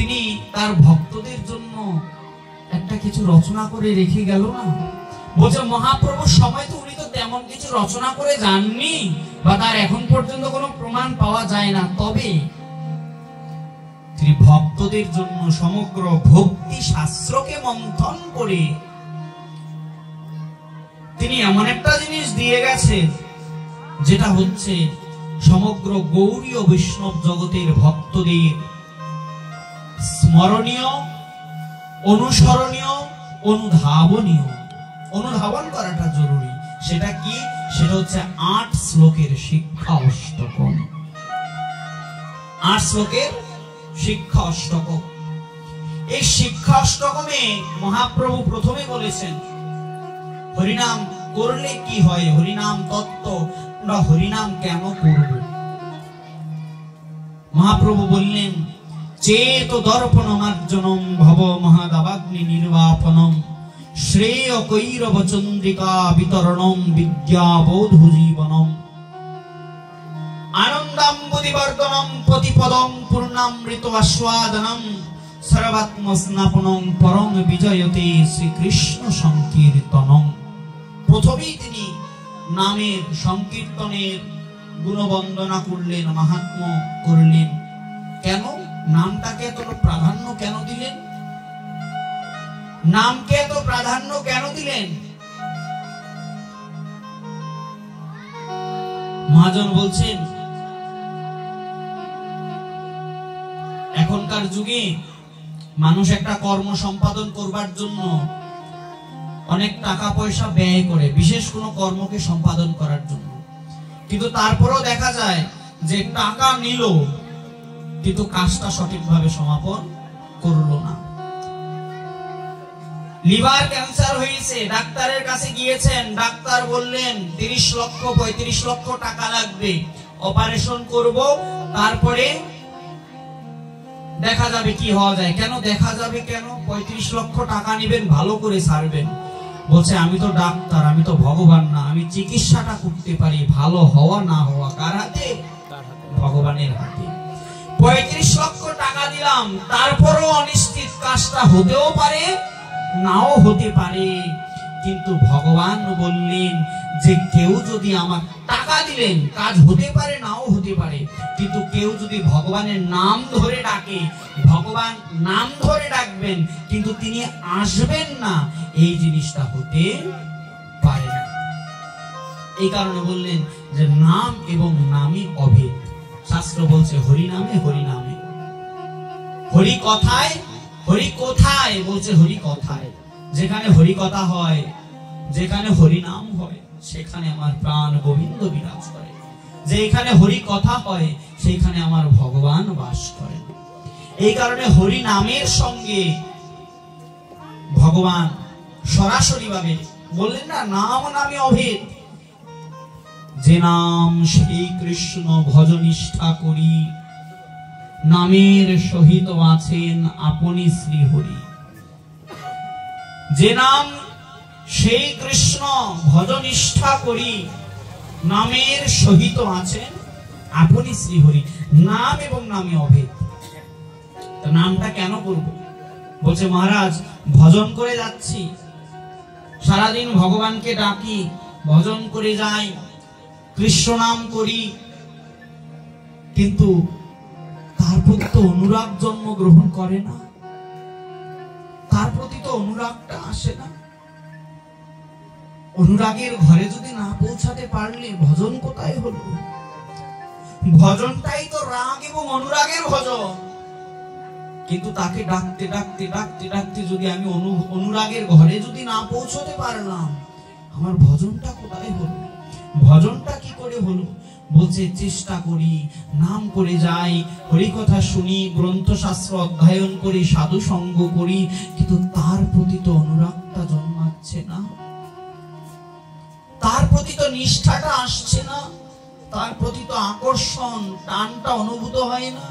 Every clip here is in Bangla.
তিনি তার ভক্তদের জন্য একটা কিছু রচনা করে রেখে গেল না? বলছে মহাপ্রভুর সময় তো উনি তো তেমন কিছু রচনা করে যাননি, বা তার এখন পর্যন্ত কোনো প্রমাণ পাওয়া যায় না। তবে তিনি ভক্তদের জন্য সমগ্র ভক্তি শাস্ত্রকে মন্থন করে তিনি এমন একটা জিনিস দিয়ে গেছেন, যেটা হচ্ছে সমগ্র গৌড়ীয় বৈষ্ণব জগতের ভক্তদের স্মরণীয়, অনুসরণীয়, অনুধাবনীয়। অনুধাবন করাটা জরুরি। সেটা কি? সেটা হচ্ছে 8 শ্লোকের শিক্ষা অষ্টকম। 8 শ্লোকের শিক্ষা অষ্টকম। এই শিক্ষা অষ্টকমে মহাপ্রভু প্রথমে বলেছেন হরিনাম করলে কি হয়, হরিনাম তত্ত্ব, আমরা হরিনাম কেন করব। মহাপ্রভু বললেন চেত দর্পণমার্জনম ভব মহাদাবাগ্নি নির্বাপনম শ্রেয় কৈরব চন্দ্রিকা বিতরণম বিদ্যাবোধু জীবনম আনন্দাম্বুদিবর্ধনম প্রতিপদম পূর্ণামৃত আস্বাদনম সর্বাত্মস্নাপনম পরম বিজয়তে শ্রীকৃষ্ণ সংকীর্তনম। প্রথমেই তিনি নামের সংকীর্তনের গুণবন্দনা করলেন, মাহাত্ম্য করলেন। কেন নামটাকে এত প্রাধান্য কেন দিলেন? নামকে এত প্রাধান্য কেন দিলেন? মহাজন বলছেন এখনকার যুগে মানুষ একটা কর্ম সম্পাদন করবার জন্য অনেক টাকা পয়সা ব্যয় করে, বিশেষ কোনো কর্মকে সম্পাদন করার জন্য। কিন্তু তারপরেও দেখা যায় যে টাকা নিল কিন্তু কাজটা সঠিকভাবে সমাপন করলো না। লিভার ক্যান্সার হয়েছে, ডাক্তারের কাছে গিয়েছেন, ডাক্তার বললেন 30 লক্ষ 35 লক্ষ টাকা লাগবে, অপারেশন করব, তারপরে দেখা যাবে কি হওয়া যায়। কেন দেখা যাবে? কেন 35 লক্ষ টাকা নেবেন, ভালো করে সারবেন। বলছে আমি তো ডাক্তার, আমি তো ভগবান না, আমি চিকিৎসাটা করতে পারি, ভালো হওয়া না হওয়া কার হাতে? ভগবানের হাতে। 35 লক্ষ টাকা দিলাম, তারপরও অনিশ্চিত, কাজটা হতেও পারে নাও হতে পারে। কিন্তু ভগবান বললেন যে কেউ যদি আমার টাকা দিলেন, কাজ হতে পারে নাও হতে পারে, কিন্তু কেউ যদি ভগবানের নাম ধরে ডাকে, ভগবান নাম ধরে ডাকবেন কিন্তু তিনি আসবেন না, এই জিনিসটা হতে পারে না। এই কারণে বললেন যে নাম এবং নামই অভেদ। শাস্ত্র বলছে হরি নামে হরি নামে, হরি কথায়, হরি কোথায়? বলছে হরি কথায়। যেখানে হরি কথা হয়, যেখানে হরি নাম হয়, সেখানে আমার প্রাণ গোবিন্দ বিরাজ করে। যেখানে হরি কথা হয় সেখানে আমার ভগবান বাস করেন। এই কারণে হরি নামের সঙ্গে ভগবান সরাসরি ভাবে বললেন না নাম নামে অভেদ। যে নাম সেই কৃষ্ণ ভজনিষ্ঠা করি, নামের সহিত আছেন আপনি শ্রী হরি। যে নাম সেই কৃষ্ণ ভজনিষ্ঠা করি, নামের সহিত আছেন আপনি শ্রী হরি। নাম এবং নামে অভেদ। তো নামটা কেন করব? বলছে মহারাজ ভজন করে যাচ্ছি, সারাদিন ভগবানকে ডাকি, ভজন করে যাই, কৃষ্ণ নাম করি, কিন্তু তার প্রতি তো অনুরাগ জন্মগ্রহণ করে না, তার প্রতি তো অনুরাগটা আসে না। অনুরাগের ঘরে যদি না পৌঁছাতে পারলে ভজন কোথায় হলো? ভজনটাই তো রাগ এবং অনুরাগের ভজন। কিন্তু তাকে ডাকতে ডাকতে ডাকতে ডাকতে যদি আমি অনুরাগের ঘরে যদি না পৌঁছতে পারলাম, আমার ভজনটা কোথায় হলো? ভজনটা কি করে হলো? বলছে চেষ্টা করি, নাম করে যাই, হরি কথা শুনি, গ্রন্থ শাস্ত্র অধ্যয়ন করি, সাধু সঙ্গ করি, কিন্তু তার প্রতি তো অনুরাগটা জন্মাচ্ছে না, তার প্রতি তো নিষ্ঠাটা আসছে না, তার প্রতি তো আকর্ষণ টানটা অনুভূত হয় না।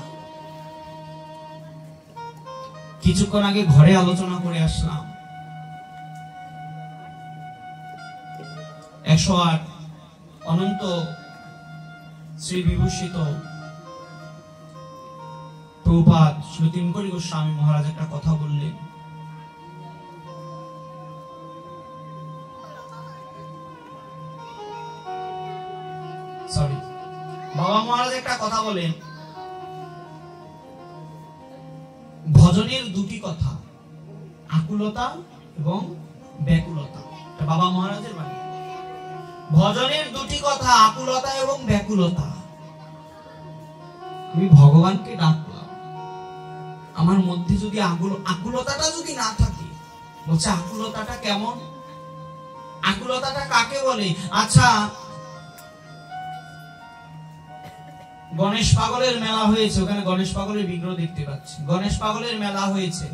কিছুক্ষণ আগে ঘরে আলোচনা করে আসলাম, 108 অনন্ত শ্রী বিভূষিত প্রভুপাদ শ্রী তিনকড়ি গোস্বামী মহারাজ একটা কথা বললেন, বাবা মহারাজ একটা কথা বলেন, ভজনের দুটি কথা, আকুলতা এবং ব্যাকুলতা। বাবা মহারাজের বাণী, ভজনের দুটি কথা, আকুলতা এবং ব্যাকুলতা। আমি ভগবানকে ডাকলাম, আমার মধ্যে যদি আকুলতাটা যদি না থাকে, বলছে আকুলতাটা কেমন? আকুলতাটা কাকে বলে? আচ্ছা, গণেশ পাগলের মেলা হয়েছে, ওখানে গণেশ পাগলের বিগ্রহ দেখতে পাচ্ছি। গণেশ পাগলের মেলা হয়েছে,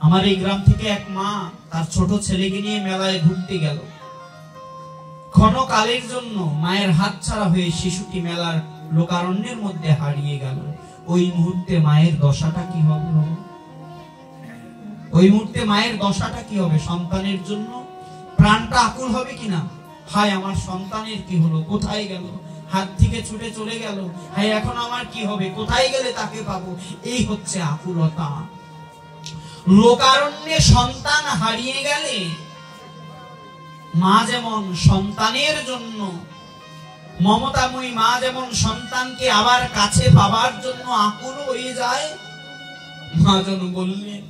আমার এই গ্রাম থেকে এক মা তার ছোট ছেলেকে নিয়ে মেলায় ঘুরতে গেল। ক্ষণকালের জন্য মায়ের হাত ছাড়া হয়ে শিশুটি মেলার লোকারণ্যের মধ্যে হারিয়ে গেল। ওই মুহূর্তে মায়ের দশাটা কি হবে? ওই মুহূর্তে মায়ের দশাটা কি হবে? সন্তানের জন্য প্রাণটা আকুল হবে কিনা? হায় আমার সন্তানের কি হলো, কোথায় গেল, হাত থেকে ছুটে চলে গেল, হায় এখন আমার কি হবে, কোথায় গেলে তাকে পাবো? এই হচ্ছে আকুলতা। লোকারণ্যে সন্তান হারিয়ে গেলে মা যেমন সন্তানের জন্য, মমতাময়ী মা যেমন সন্তানকে আবার কাছে পাবার জন্য আকুল হয়ে যায়, মহাজন বললেন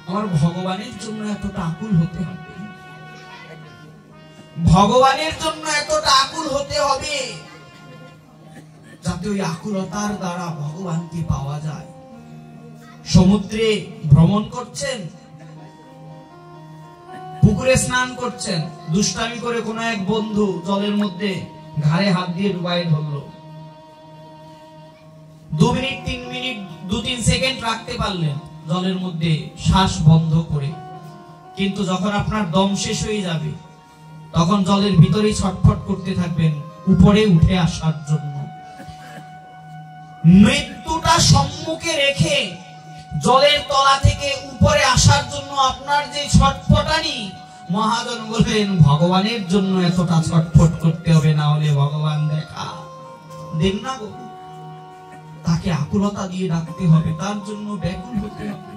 আমার ভগবানের জন্য এতটা আকুল হতে হবে, ভগবানের জন্য এতটা আকুল হতে হবে, যাতে ওই আকুলতার দ্বারা ভগবানকে পাওয়া যায়। সমুদ্রে ভ্রমণ করছেন, পুকুরে স্নান করছেন, দুষ্টামি করে কোন এক বন্ধু জলের মধ্যে ঘাড়ে হাত দিয়ে ডুবাই ধরলো। 2 মিনিট 3 মিনিট 2-3 সেকেন্ড রাখতে পারলেন জলের মধ্যে শ্বাস বন্ধ করে, কিন্তু যখন আপনার দম শেষ হয়ে যাবে তখন জলের ভিতরেই ছটফট করতে থাকবেন উপরে উঠে আসার জন্য। মৃত্যুটা সম্মুখে রেখে জলের তলা থেকে উপরে আসার জন্য আপনার যে ছটফটানি, মহাজন বলেন ভগবানের জন্য এতটা ছটফট করতে হবে, না হলে ভগবান দেখা দেন না গো। তাকে আকুলতা দিয়ে ডাকতে হবে, তার জন্য ব্যাকুল হতে হবে।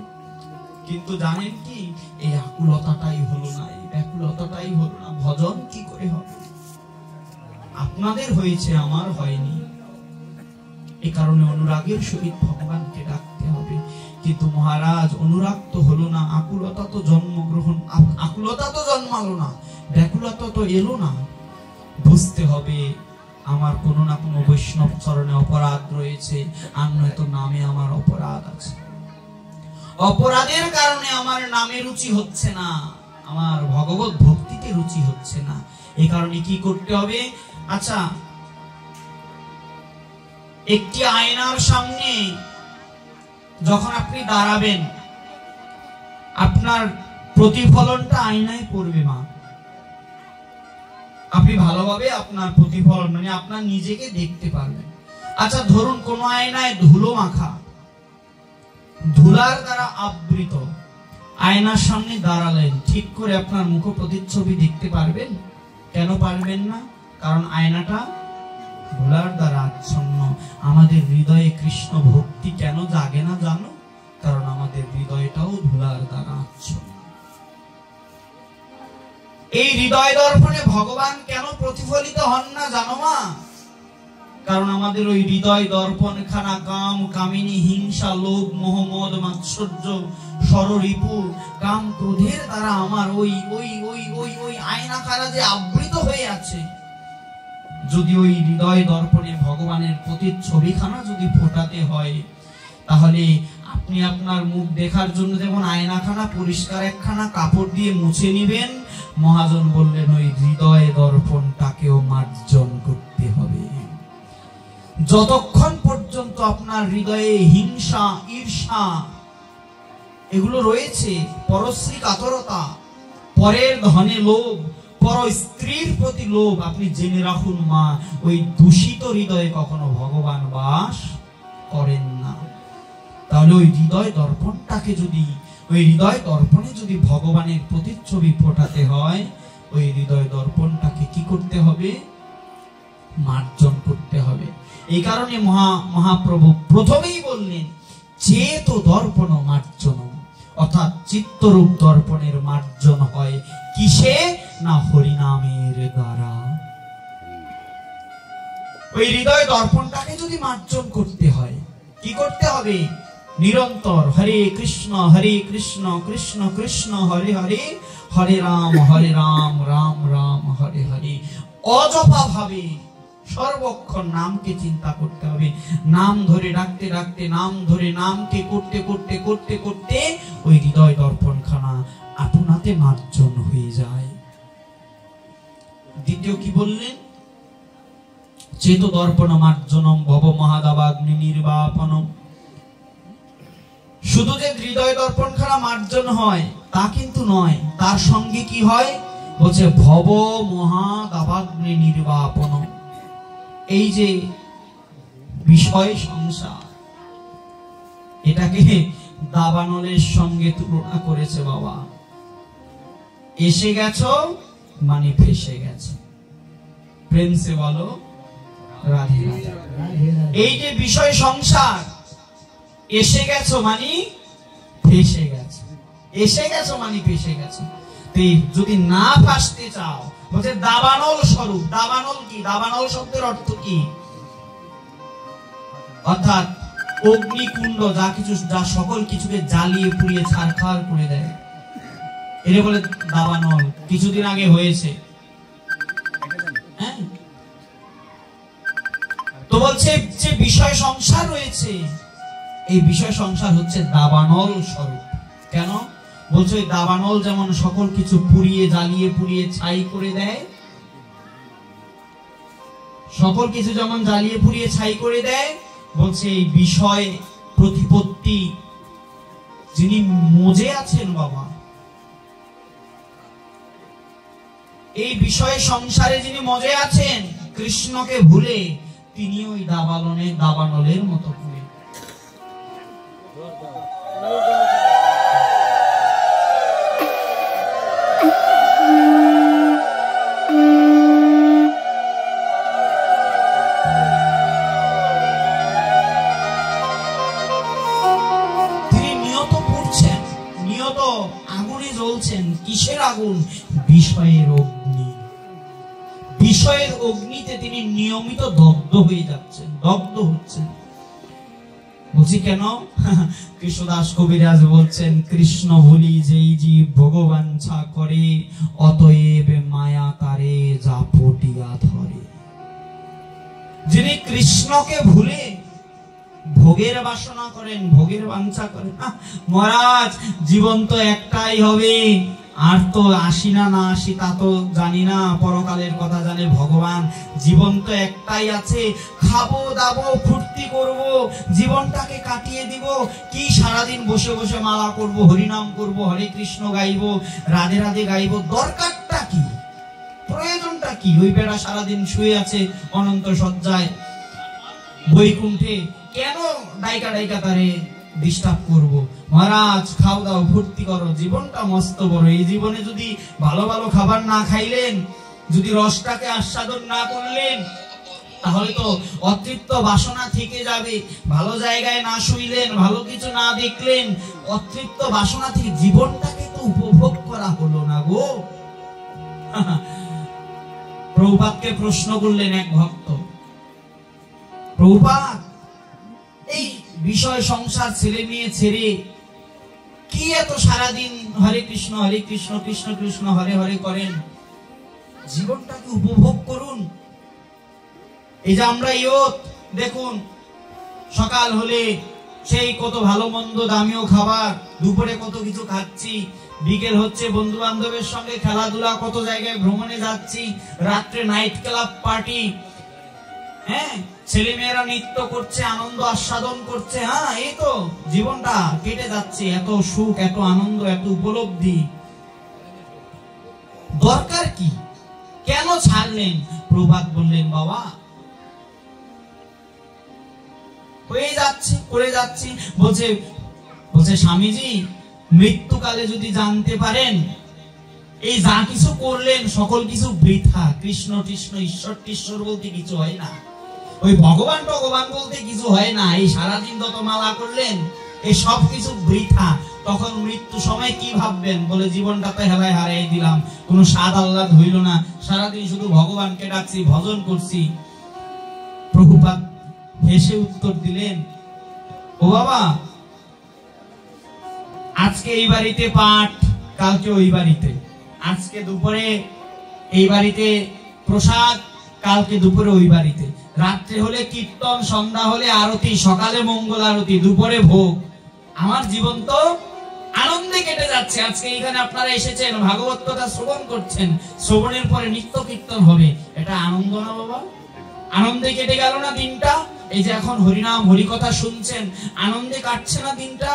কিন্তু জানেন কি, এই আকুলতাটাই হলো না, এই ব্যাকুলতাটাই হলো না। ভজন কি করে হবে? আপনাদের হয়েছে, আমার হয়নি। এই কারণে অনুরাগের সহিত ভগবানকে ডাকতে হবে। কিন্তু মহারাজ অনুরাগ তো হলো না, আকুলতা তো জন্মগ্রহণ, আকুলতা তো জন্মালো না, ব্যাকুলতা তো এলো না। বুঝতে হবে আমার কোনো না কোনো বৈষ্ণব চরণে অপরাধ রয়েছে, আর নয়তো নামে আমার অপরাধ আছে। অপরাধের কারণে আমার নামে রুচি হচ্ছে না, আমার ভগবত ভক্তিতে রুচি হচ্ছে না। এই কারণে কি করতে হবে? আচ্ছা, একটি আয়নার সামনে যখন আপনি দাঁড়াবেন, আপনার প্রতিফলনটা আয়নায় পড়বে মা। আপনি ভালোভাবে আপনার প্রতিফলন মানে আপনার নিজেকে দেখতে পারবেন। আচ্ছা ধরুন কোন আয়নায় ধুলো মাখা, ধুলার দ্বারা আবৃত, আয়নার সামনে দাঁড়ালেন, ঠিক করে আপনার মুখ প্রতিচ্ছবি দেখতে পারবেন? কেন পারবেন না? কারণ আয়নাটা ধুলার দ্বারা আচ্ছন্ন। আমাদের হৃদয়ে কৃষ্ণ ভক্তি কেন জাগে না জানো? কারণ আমাদের হৃদয়টাও ধুলার দ্বারা আচ্ছন্ন। এই হৃদয় দর্পণে ভগবান কেন প্রতিফলিত হন না জানো মা? কারণ আমাদের ওই হৃদয় দর্পণ খানা কাম, কামিনী, হিংসা, লোভ, মোহ, মদ, মাৎসর্য, ষড়রিপু, কাম, ক্রোধের দ্বারা আমার ওই ওই ওই ওই ওই আয়নাখানা যে আবৃত হয়ে আছে। যদি ওই হৃদয় দর্পণে ভগবানের প্রতিচ্ছবিখানা যদি ফোটাতে হয়, তাহলে আপনি আপনার মুখ দেখার জন্য যেমন আয়নাখানা পরিষ্কার একখানা কাপড় দিয়ে মুছে নিবেন, মহাজন বললেন ওই হৃদয় দর্পণটাকেও মার্জন করতে হবে। যতক্ষণ পর্যন্ত আপনার হৃদয়ে হিংসা, ঈর্ষা এগুলো রয়েছে, পরশ্রী কাতরতা, পরের ধনে লোভ, পর স্ত্রীর প্রতি লোভ, আপনি জেনে রাখুন মা, ওই দূষিত হৃদয়ে কখনো ভগবান বাস করেন না। তাহলে ওই হৃদয় দর্পণটাকে যদি, ওই হৃদয় দর্পণে যদি ভগবানের প্রতিচ্ছবি ফোটাতে হয়, ওই হৃদয় দর্পণটাকে কি করতে হবে? মার্জন করতে হবে। এই কারণে মহাপ্রভু প্রথমেই বললেন চেত দর্পণ মার্জন, অর্থাৎ চিত্তরূপ দর্পণের মার্জন হয় কিসে? না হরিনামের দ্বারা। ওই হৃদয় দর্পণটাকে যদি মার্জন করতে হয়, কি করতে হবে? নিরন্তর হরে কৃষ্ণ কৃষ্ণ কৃষ্ণ হরে হরে, হরে রাম রাম রাম হরে হরে, অজপা ভাবে সর্বক্ষণ নামকে চিন্তা করতে হবে। নাম ধরে ডাকতে ডাকতে, নাম ধরে নামকে করতে করতে করতে করতে ওই হৃদয় দর্পণখানা আপনাতে মার্জন হয়ে যায়। দ্বিতীয় কি বললেন? চেত দর্পণ মার্জনম ভব মহাদাবাগ্নি নির্বাপনম। শুধু যে হৃদয় দর্পণখানা মার্জন হয় তা কিন্তু নয়, তার সঙ্গে কি হয়? বলছে ভব মহাদাবাগ্নি নির্বাপনম। এই যে বিষয় সংসার, এটাকে দাবানলের সঙ্গে তুলনা করেছে বাবা। এসে গেছো মানে ফেসে গেছে। প্রেম সে বলো রাধে রাধে। এই যে বিষয় সংসার, এসে গেছো মানে ফেসে গেছে, এসে গেছো মানে ফেসে গেছে। যদি না ফাঁসতে চাও, বলছে দাবানল স্বরূপ। দাবানল কি? দাবানল শব্দের অর্থ কি? অর্থাৎ অগ্নিকুণ্ড, যা কিছু, যা সকল কিছুকে জ্বালিয়ে পুড়িয়ে ছারখার করে দেয়, এর বলে দাবানল। কিছুদিন আগে হয়েছে, হ্যাঁ। তো বলছে যে বিষয় সংসার রয়েছে, এই বিষয় সংসার হচ্ছে দাবানল স্বরূপ। কেন? বলছে ওই দাবানল যেমন সকল কিছু পুড়িয়ে জ্বালিয়ে পুড়িয়ে ছাই করে দেয়, সকল কিছু যেমন জ্বালিয়ে পুড়িয়ে ছাই করে দেয়, বলছে এই বিষয় প্রতিপত্তি যিনি মজে আছেন বাবা, এই বিষয় সংসারে যিনি মজে আছেন, কৃষ্ণকে ভুলে তিনি ওই দাবানলের মতো করে। আগুনে জ্বলছেন। কিসের আগুন? বিষয়ের অগ্নি। বিষয়ের অগ্নিতে তিনি নিয়মিত দগ্ধ হয়ে যাচ্ছেন, দগ্ধ হচ্ছেন। বুঝি কেন? কৃষ্ণদাস কবিরাজ বলছেন, কৃষ্ণ ভুলি যেই জীব ভগবাঞ্ছা করে, অতএব মায়া তারে যা পটিয়া ধরে। যিনি কৃষ্ণকে ভুলে ভোগের বাসনা করেন, ভোগের বাঞ্ছা করেন, মহারাজ জীবন তো একটাই হবে, আর তো আসি না না আসি তা তো জানি না, পরকালের কথা জানে ভগবান। জীবন তো একটাই আছে, খাবো দাবো ফুর্তি করব, জীবনটাকে কাটিয়ে দিব। কি সারাদিন বসে বসে মালা করব, হরিনাম করব, হরে কৃষ্ণ গাইব, রাধে রাধে গাইব, দরকারটা কি? প্রয়োজনটা কি? ওই বেড়া সারাদিন শুয়ে আছে অনন্ত শয্যায় বৈকুণ্ঠে, কেন ডাইকা ডাইকা তারে ডিস্টার্ব করব? মহারাজ খাও দাও ফুর্তি করো, জীবনটা মস্ত বড়। এই জীবনে যদি ভালো ভালো খাবার না খাইলেন, যদি রসটাকে আস্বাদন না করলেন, তাহলে তো অতৃপ্ত বাসনা থেকে যাবে। ভালো জায়গায় না শুইলেন, ভালো কিছু না দেখলেন, অতৃপ্ত বাসনা থেকে জীবনটাকে তো উপভোগ করা হলো না গো। প্রভুপাদকে প্রশ্ন করলেন এক ভক্ত, প্রভুপাদ এই বিষয় সংসার ছেলে মেয়ে ছেড়ে কি এত সারাদিন হরে কৃষ্ণ কৃষ্ণ কৃষ্ণ হরে হরে করেন? জীবনটাকে উপভোগ করুন। এই যে আমরা ইয়ত দেখুন, সকাল হলে সেই কত ভালো মন্দ দামিও খাবার, দুপুরে কত কিছু খাচ্ছি, বিকেল হচ্ছে বন্ধু বান্ধবের সঙ্গে খেলাধুলা, কত জায়গায় ভ্রমণে যাচ্ছি, রাত্রে নাইট ক্লাব পার্টি, হ্যাঁ, ছেলে মেয়েরা নৃত্য করছে, আনন্দ আস্বাদন করছে। হ্যাঁ, এই তো জীবনটা কেটে যাচ্ছে, এত সুখ, এত আনন্দ, এত উপলব্ধি। দরকার কি? কেন ছাড়লেন? প্রভাত বললেন, বাবা হয়ে যাচ্ছে, করে যাচ্ছি। বলছে স্বামীজি, মৃত্যুকালে যদি জানতে পারেন এই যা কিছু করলেন সকল কিছু বৃথা, কৃষ্ণ কৃষ্ণ ঈশ্বর টিশ্বর বলতে কিছু হয় না। ওই ভগবান ভগবান বলতে কিছু হয় না। এই সারাদিন যত মালা করলেন এই সব কিছু বৃথা। তখন মৃত্যু সময় কি ভাববেন? বলে জীবনটাতে হেলায় হারিয়ে দিলাম, কোনো স্বাদ আহ্লাদ হইল না, সারাদিন শুধু ভগবানকে ডাকছি, ভজন করছি। প্রভুপাদ হেসে উত্তর দিলেন, ও বাবা, আজকে এই বাড়িতে পাঠ, কালকে ওই বাড়িতে, আজকে দুপুরে এই বাড়িতে প্রসাদ, কালকে দুপুরে ওই বাড়িতে, রাত্রে হলে কীর্তন, সন্ধ্যা হলে আরতি, সকালে মঙ্গল আরতি, দুপুরে ভোগ। আমার জীবন তো আনন্দে কেটে যাচ্ছে। আজকে এখানে আপনারা এসেছেন, ভাগবত কথা শ্রবণ করছেন, শ্রবণের পরে নিত্য কীর্তন হবে, এটা আনন্দ না বাবা? আনন্দে কেটে গেল না দিনটা? এই যে এখন হরিনাম হরিকথা শুনছেন, আনন্দে কাটছে না দিনটা?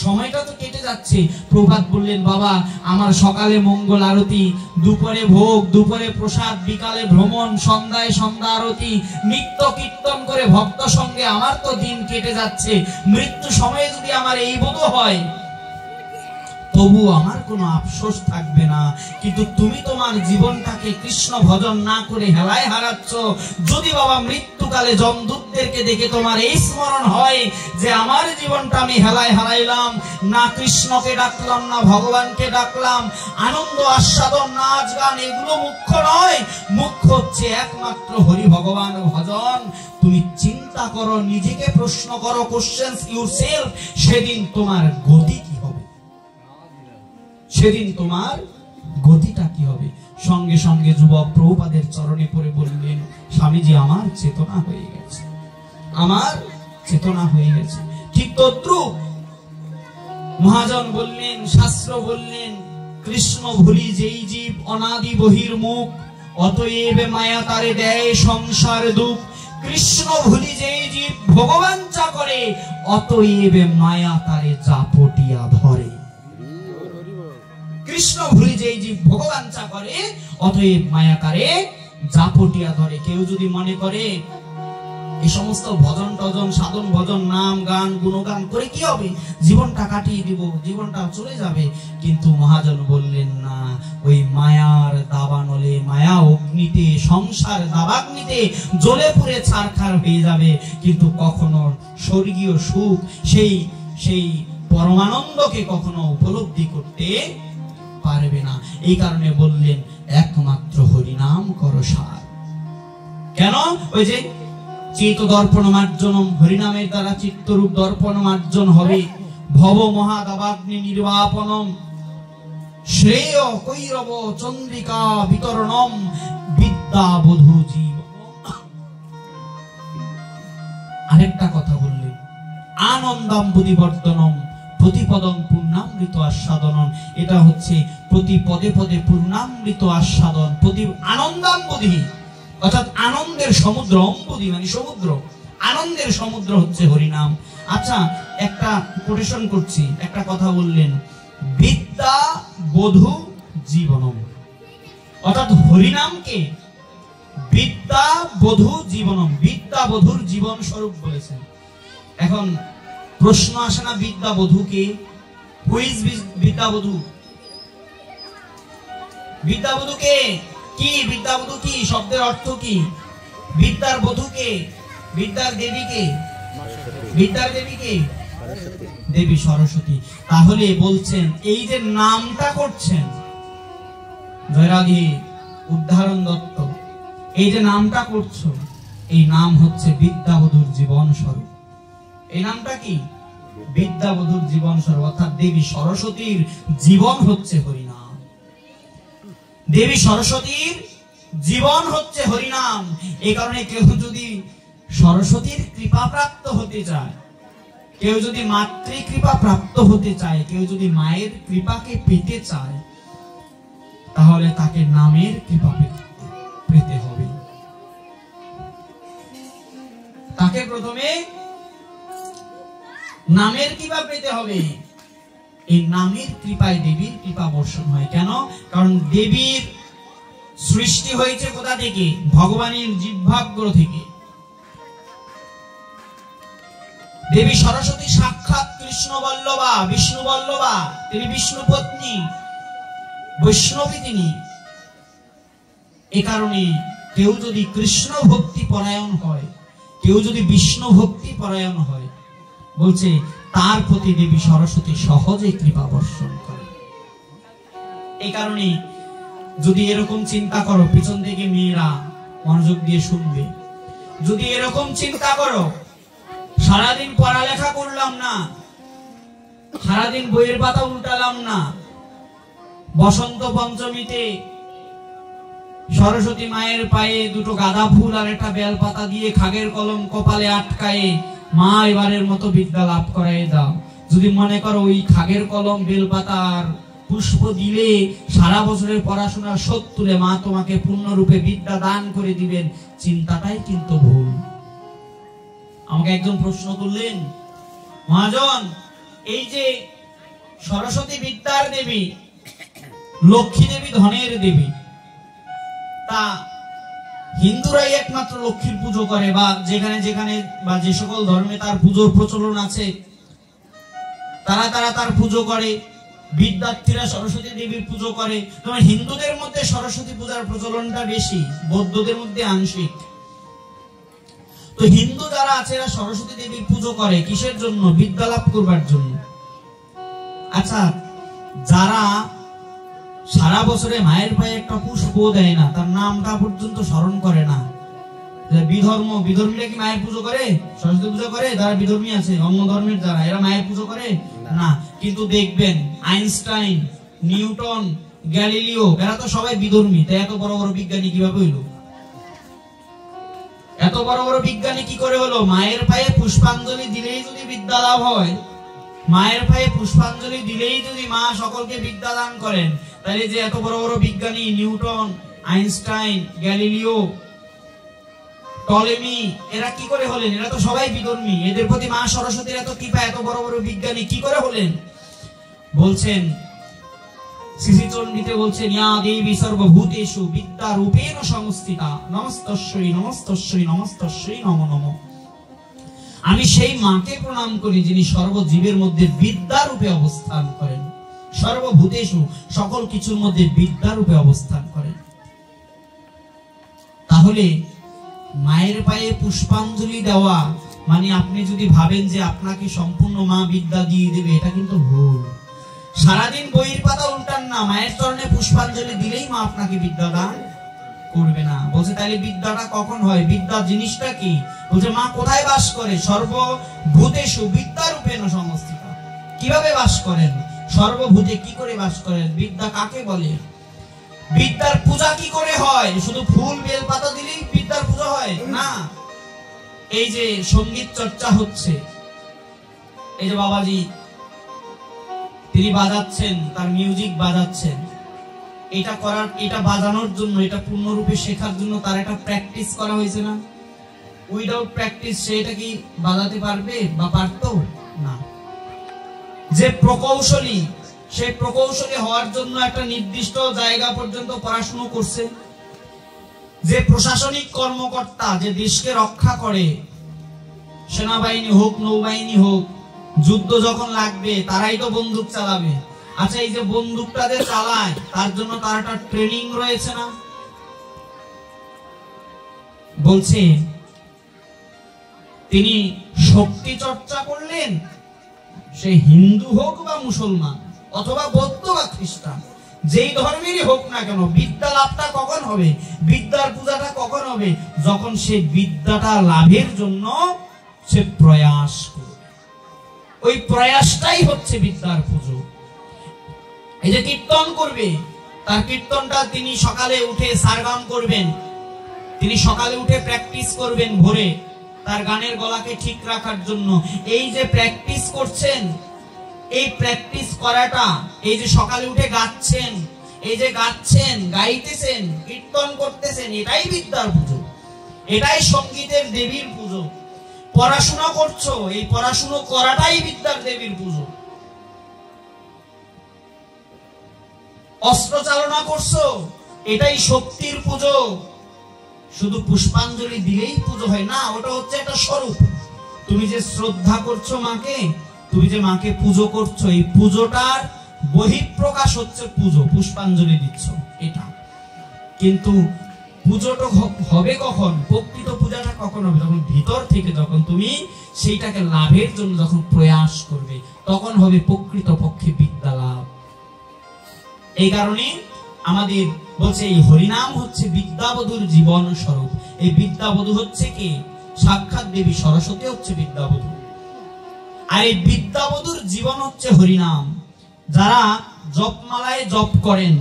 সময়টা তো কেটে যাচ্ছে। প্রভাত বললেন, বাবা আমার সকালে মঙ্গল আরতি, দুপুরে ভোগ, দুপুরে প্রসাদ, বিকালে ভ্রমণ, সন্ধ্যায় সন্ধ্যা আরতি, নিত্য কীর্তন করে ভক্ত সঙ্গে আমার তো দিন কেটে যাচ্ছে। মৃত্যু সময়ে যদি আমার এই বোধ হয়, তবু আমার কোনো আফসোস থাকবে না। কিন্তু তুমি তোমার জীবনটাকে কৃষ্ণ ভজন না করে হেলায় হারাচ্ছ। যদি বাবা মৃত্যুকালে যমদূতদেরকে দেখে তোমার এই স্মরণ হয় যে আমার জীবনটা আমি হেলায় হারাইলাম, না কৃষ্ণকে ডাকলাম, না ভগবানকে ডাকলাম, আনন্দ আস্বাদন, নাচ গান, এগুলো মুখ্য নয়, মুখ্য হচ্ছে একমাত্র হরি ভগবান ভজন। তুমি চিন্তা করো, নিজেকে প্রশ্ন করো, কোশ্চেন ইউরসেলফ, সেদিন তোমার গতি কি হবে? সেদিন তোমার গতিটা কি হবে? সঙ্গে সঙ্গে যুবক প্রভুপাদের চরণে পড়ে বললেন, স্বামীজি আমার চেতনা হয়ে গেছে, আমার চেতনা হয়ে গেছে। ঠিক তদ্রূপ মহাজন বললেন, শাস্ত্র বললেন, কৃষ্ণ ভুলি যেই জীব অনাদি বহির্মুখ, অতএব মায়া তারে দেয় সংসার দুঃখ। কৃষ্ণ ভুলি যেই জীব ভগবান চা করে, অতএব মায়া তারে জাপটিয়া ধরে। কৃষ্ণ ভুলি যেই জীব ভগবান চা করে, অতএব মায়া তারে জাপটিয়া ধরে। কেউ যদি মনে করে এই সমস্ত ভজন টজন, সাধন ভজন, নাম গান গুণগান করে কি হবে, জীবনটা কাটিয়ে দিব, জীবনটা চলে যাবে, কিন্তু মহাজন বললেন না, ওই মায়ার দাবানলে, মায়া অগ্নিতে, সংসার দাবাগ্নিতে জ্বলে পুড়ে ছারখার হয়ে যাবে, কিন্তু কখনো স্বর্গীয় সুখ, সেই পরমানন্দকে কখনো উপলব্ধি করতে পারবে না। এই কারণে বললেন একমাত্র হরিনাম করো সার। কেন? ওই যে চিত্ত দর্পণ মার্জনম, হরিনামের দ্বারা চিত্তরূপ দর্পণ মার্জন হবে। ভব মহাদাবাগ্নি নির্বাপনম, শ্রেয় কৈরব চন্দ্রিকা বিতরণম, বিদ্যা বধূ জীব। আরেকটা কথা বললেন, আনন্দাম বুদ্ধিবর্ধনম, প্রতিপদম পূর্ণামৃত আস্বাদনম। এটা হচ্ছে প্রতি পদে পদে পূর্ণামৃত আস্বাদন, প্রতি আনন্দাম বুদ্ধি, অর্থাৎ আনন্দের সমুদ্র, অম্বুদি মানে সমুদ্র, আনন্দের সমুদ্র হচ্ছে হরিনাম। আচ্ছা, একটা কোটেশন করছি, একটা কথা বললেন, বিদ্যা বধূ জীবনম, অর্থাৎ হরিনামকে বিদ্যা বধূ জীবনম, বিদ্যা বধূর জীবন স্বরূপ বলেছেন। এখন প্রশ্ন আসে না, বিদ্যা বধূকে? Who is বিদ্যাবধূ? বিদ্যাবধূকে কি? বিদ্যাবধূ কি শব্দের অর্থ কি? বিদ্যার বধূকে, বিদ্যার দেবীকে, বিদ্যার দেবীকে দেবী সরস্বতী। তাহলে বলছেন এই যে নামটা করছেন জয়রাধী উদ্ধারণ দত্ত, এই যে নামটা করছো, এই নাম হচ্ছে বিদ্যাবধূর জীবন স্বরূপ। এই নামটা কি? বিদ্যাবধূর জীবন স্বরূপ, অর্থাৎ দেবী সরস্বতীর জীবন হচ্ছে হরিনাম। দেবী সরস্বতীর জীবন হচ্ছে হরিনাম। এই কারণে কেউ যদি সরস্বতীর কৃপা প্রাপ্ত হতে চায়, কেউ যদি মাতৃ কৃপা প্রাপ্ত হতে চায়, কেউ যদি মায়ের কৃপাকে পেতে চায়, তাহলে তাকে নামের কৃপা পেতে হবে। তাকে প্রথমে নামের কৃপা পেতে হবে। এই নামের কৃপায় দেবীর কৃপা বর্ষণ হয়। কেন? কারণ দেবীর সৃষ্টি হয়েছে কোথা থেকে? ভগবানের জিহ্বাগ্র থেকে। দেবী সরস্বতী সাক্ষাৎ কৃষ্ণ বল্লভা, বিষ্ণু বল্লভা, তিনি বিষ্ণু পত্নী, বৈষ্ণবী তিনি। এ কারণে কেউ যদি কৃষ্ণ ভক্তি পরায়ণ হয়, কেউ যদি বিষ্ণু ভক্তি পরায়ণ হয়, বলছে তার প্রতি দেবী সরস্বতী সহজে কৃপা বর্ষণ করে। এই কারণে যদি এরকম চিন্তা করো, পিছন থেকে মেয়েরা মনোযোগ দিয়ে শুনবে, যদি এরকম চিন্তা করো সারাদিন পড়ালেখা করলাম না, সারাদিন বইয়ের পাতা উল্টালাম না, বসন্ত পঞ্চমীতে সরস্বতী মায়ের পায়ে দুটো গাঁদা ফুল আর একটা বেল পাতা দিয়ে খাগের কলম কপালে আটকায়ে মা এবারের মতো বিদ্যা লাভ করাই দাও। যদি মনে করো ওই খাগের কলম বেল পাতার পুষ্প দিলে সারা বছরের পড়াশোনার শোধ তুলে মা তোমাকে পূর্ণরূপে বিদ্যা দান করে দিবেন, চিন্তাটাই কিন্তু ভুল। আমাকে একজন প্রশ্ন করলেন, মহাজন এই যে সরস্বতী বিদ্যার দেবী, লক্ষ্মী দেবী ধনের দেবী, তা হিন্দুরাই একমাত্র লক্ষ্মীর পুজো করে, বা যেখানে যেখানে বা যে সকল ধর্মে তার পুজোর প্রচলন আছে তারা তার পুজো করে, বিদ্যার্থীরা সরস্বতী দেবীর পুজো করে। তবে হিন্দুদের মধ্যে সরস্বতী পূজার প্রচলনটা বেশি, বৌদ্ধদের মধ্যে আংশিক। তো হিন্দু যারা আছে এরা সরস্বতী দেবীর পুজো করে কিসের জন্য? বিদ্যা লাভ করবার জন্য। আচ্ছা, যারা সারা বছরে মায়ের পায়ে একটা পুষ্প দেয় না, তার নামটা পর্যন্ত স্মরণ করে না, বিধর্মীরা কি মায়ের পুজো করে? সরস্বতী পুজো করে? যারা বিধর্মী আছে, অন্য ধর্মের যারা, এরা মায়ের পুজো করে না। কিন্তু দেখবেন আইনস্টাইন, নিউটন, গ্যালিলিও এরা তো সবাই বিধর্মী, তাই এত বড় বড় বিজ্ঞানী কিভাবে হইল? এত বড় বড় বিজ্ঞানী কি করে হলো? মায়ের পায়ে পুষ্পাঞ্জলি দিলেই যদি বিদ্যা লাভ হয়, মায়ের পায়ে পুষ্পাঞ্জলি দিলেই যদি মা সকলকে বিদ্যা দান করেন, তাহলে যে এত বড় বড় বিজ্ঞানী নিউটন, আইনস্টাইন, গ্যালিলিও, টলেমি এরা কি করে হলেন? এরা তো সবাই বিধর্মী, এদের প্রতি মা সরস্বতীর এত কৃপা, এত বড় বড় বিজ্ঞানী কি করে হলেন? বলছেন শ্রীচণ্ডীতে বলছেন, ইয়া দেবী সর্বভূতেষু বিদ্যা রূপেণ সংস্থিতা নমস্তস্যৈ নমস্তস্যৈ নমস্তস্যৈ নমো নমঃ। আমি সেই মাকে প্রণাম করি যিনি সর্বজীবের মধ্যে বিদ্যা রূপে অবস্থান করেন, সর্বভূতেষু সকল কিছুর মধ্যে বিদ্যা রূপে অবস্থান করেন। তাহলে মায়ের পায়ে পুষ্পাঞ্জলি দেওয়া মানে আপনি যদি ভাবেন যে আপনাকে সম্পূর্ণ মা বিদ্যা দিয়ে দেবে, এটা কিন্তু ভুল। সারাদিন বইয়ের পাতা উল্টান না, মায়ের চরণে পুষ্পাঞ্জলি দিলেই মা আপনাকে বিদ্যা দান করবে না। বলছে তাহলে বিদ্যাটা কখন হয়? বিদ্যা জিনিসটা কি? বলছে মা কোথায় বাস করে? সর্বভূতেষু বিদ্যা রূপেণ সংস্থিতা। কিভাবে বাস করেন? সর্বভূতে কি করে বাস করেন? বিদ্যা কাকে বলে? বিদ্যার পূজা কি করে হয়? শুধু ফুল বেল পাতা দিলেই বিদ্যার পূজা হয় না। এই যে সঙ্গীত চর্চা হচ্ছে, এই যে বাবাজি তিনি বাজাচ্ছেন, তার মিউজিক বাজাচ্ছেন, এটা বাজানোর জন্য, এটা পূর্ণরূপে শেখার জন্য তার একটা প্র্যাকটিস করা হয়েছে না? উইদাউট প্র্যাকটিস সে এটা কি বাজাতে পারবে বা পারতো না? যে প্রকৌশলী, সে প্রকৌশলী হওয়ার জন্য একটা নির্দিষ্ট জায়গা পর্যন্ত পড়াশোনা করছে। যে প্রশাসনিক কর্মকর্তা, যে দেশকে রক্ষা করে, সেনাবাহিনী হোক, নৌবাহিনী হোক, যুদ্ধ যখন লাগবে তারাই তো বন্দুক চালাবে। আচ্ছা, এই যে বন্দুকটা যে চালায় তার জন্য তার একটা ট্রেনিং রয়েছে না? বলছে তিনি শক্তি চর্চা করলেন, সে হিন্দু হোক বা মুসলমান অথবা বৌদ্ধ বা খ্রিস্টান, যেই ধর্মেরই হোক না কেন, বিদ্যা লাভটা কখন হবে? বিদ্যার পূজাটা কখন হবে? যখন সে বিদ্যাটা লাভের জন্য সে প্রয়াস করবে। ওই প্রয়াসটাই হচ্ছে বিদ্যার পুজো। এই যে কীর্তন করবে, তার কীর্তনটা তিনি সকালে উঠে সারগাম করবেন, তিনি সকালে উঠে প্র্যাকটিস করবেন ভোরে তার গানের গলাকে ঠিক রাখার জন্য। এই যে প্র্যাকটিস করছেন, এই প্র্যাকটিস করাটা, এই যে সকালে উঠে গাচ্ছেন, এই যে গাচ্ছেন, গাইতেছেন, কীর্তন করতেছেন, এটাই বিদ্যার পুজো, এটাই সঙ্গীতের দেবীর পুজো। পড়াশোনা করছো, এই পড়াশোনা করাটাই বিদ্যার দেবীর পুজো। অস্ত্র চালনা করছো, এটাই শক্তির পুজো। শুধু পুষ্পাঞ্জলি দিলেই পুজো হয় না, ওটা হচ্ছে একটা স্বরূপ। তুমি যে শ্রদ্ধা করছো মাকে, তুমি যে মাকে পুজো করছো, এই পুজোটার বহিঃপ্রকাশ হচ্ছে পুজো, পুষ্পাঞ্জলি দিচ্ছ এটা। কিন্তু পুজোটা হবে কখন, প্রকৃত পূজাটা কখন হবে, যখন ভিতর থেকে যখন তুমি সেইটাকে লাভের জন্য যখন প্রয়াস করবে, তখন হবে প্রকৃত পক্ষে বিদ্যা লাভ। এই কারণে আমাদের বলছে এই হরিনাম হচ্ছে বিদ্যাবধূর জীবন স্বরূপ। এই বিদ্যাবধূ হচ্ছে কি, সাক্ষাৎ দেবী সরস্বতী হচ্ছে বিদ্যাবধূ, আর এই বিদ্যাবধূর জীবন হচ্ছে হরিনাম। যারা জপমালায় জপ করেন,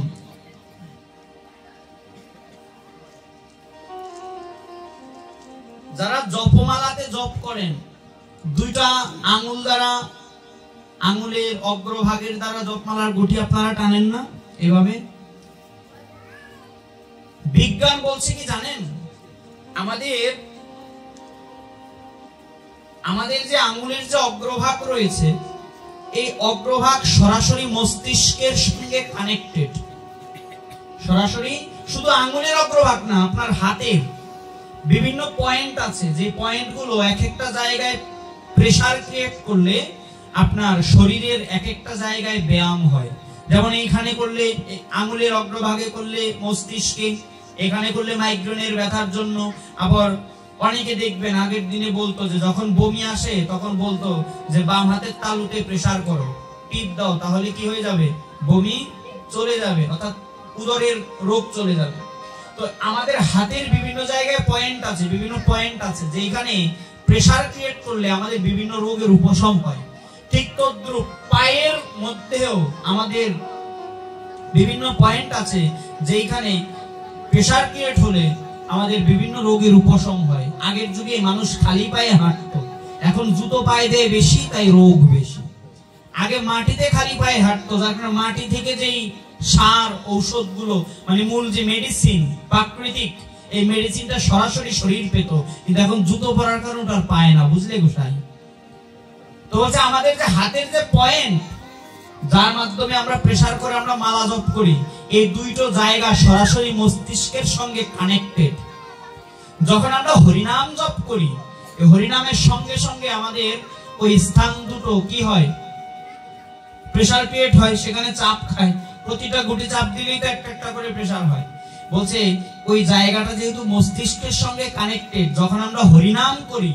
যারা জপমালাতে জপ করেন, দুইটা আঙ্গুল দ্বারা, আঙ্গুলের অগ্রভাগের দ্বারা জপমালার গুটি আপনারা টানেন না এভাবে। বিজ্ঞান বলছে কি জানেন, আমাদের যে আঙ্গুলের যে অগ্রভাগ রয়েছে, এই অগ্রভাগ সরাসরি মস্তিষ্কের সঙ্গে কানেক্টেড। সরাসরি শুধু আঙ্গুলের অগ্রভাগ না, আপনার হাতের বিভিন্ন পয়েন্ট আছে, যে পয়েন্টগুলো এক একটা জায়গায় প্রেসার ক্রিয়েট করলে আপনার শরীরের এক একটা জায়গায় ব্যায়াম হয়। যেমন এইখানে করলে, আঙ্গুলের অগ্রভাগে করলে মস্তিষ্কে, এখানে করলে মাইগ্রেনের ব্যথার জন্য। আবার অনেকে দেখবেন আগের দিনে বলতো যে যখন বমি আসে তখন বলতো যে বাম হাতের তালুতে প্রেসার করো, টিপ দাও, তাহলে কি হয়ে যাবে, বমি চলে যাবে, অর্থাৎ উদরের রোগ চলে যাবে। তো আমাদের হাতের বিভিন্ন জায়গায় পয়েন্ট আছে, বিভিন্ন পয়েন্ট আছে যেখানে প্রেসার ক্রিয়েট করলে আমাদের বিভিন্ন রোগের উপশম হয়। ঠিক তদ্রূপ পায়ের মধ্যেও আমাদের বিভিন্ন পয়েন্ট আছে যেখানে প্রেসার ক্রিয়েট হলে আমাদের বিভিন্ন রোগের উপশম হয়। আগের যুগে মানুষ খালি পায়ে হাঁটতো, এখন জুতো পায়ে দেয় বেশি, তাই রোগ বেশি। আগে মাটিতে খালি পায়ে হাঁটতো, যার কারণে মাটি থেকে যেই সার ঔষধগুলো, মানে মূল যে মেডিসিন প্রাকৃতিক, এই মেডিসিনটা সরাসরি শরীর পেত, কিন্তু এখন জুতো পরার কারণে ওটা পায় না। বুঝলে গোসাই? তো হচ্ছে আমাদের যে হাতের যে পয়েন্ট, যার মাধ্যমে আমরা প্রেসার করে আমরা মালা জপ করি, এই দুইটো জায়গা সরাসরি মস্তিষ্কের সঙ্গে কানেক্টেড। যখন আমরা হরিনাম জপ করি, এই হরিনামের সঙ্গে সঙ্গে আমাদের ওই স্থান দুটো কি হয়, প্রেসার ক্রিয়েট হয়, সেখানে চাপ খায়। প্রতিটা গুটি চাপ দিলেই তো একটা একটা করে প্রেসার হয়। বলছে ওই জায়গাটা যেহেতু মস্তিষ্কের সঙ্গে কানেক্টেড, যখন আমরা হরিনাম করি,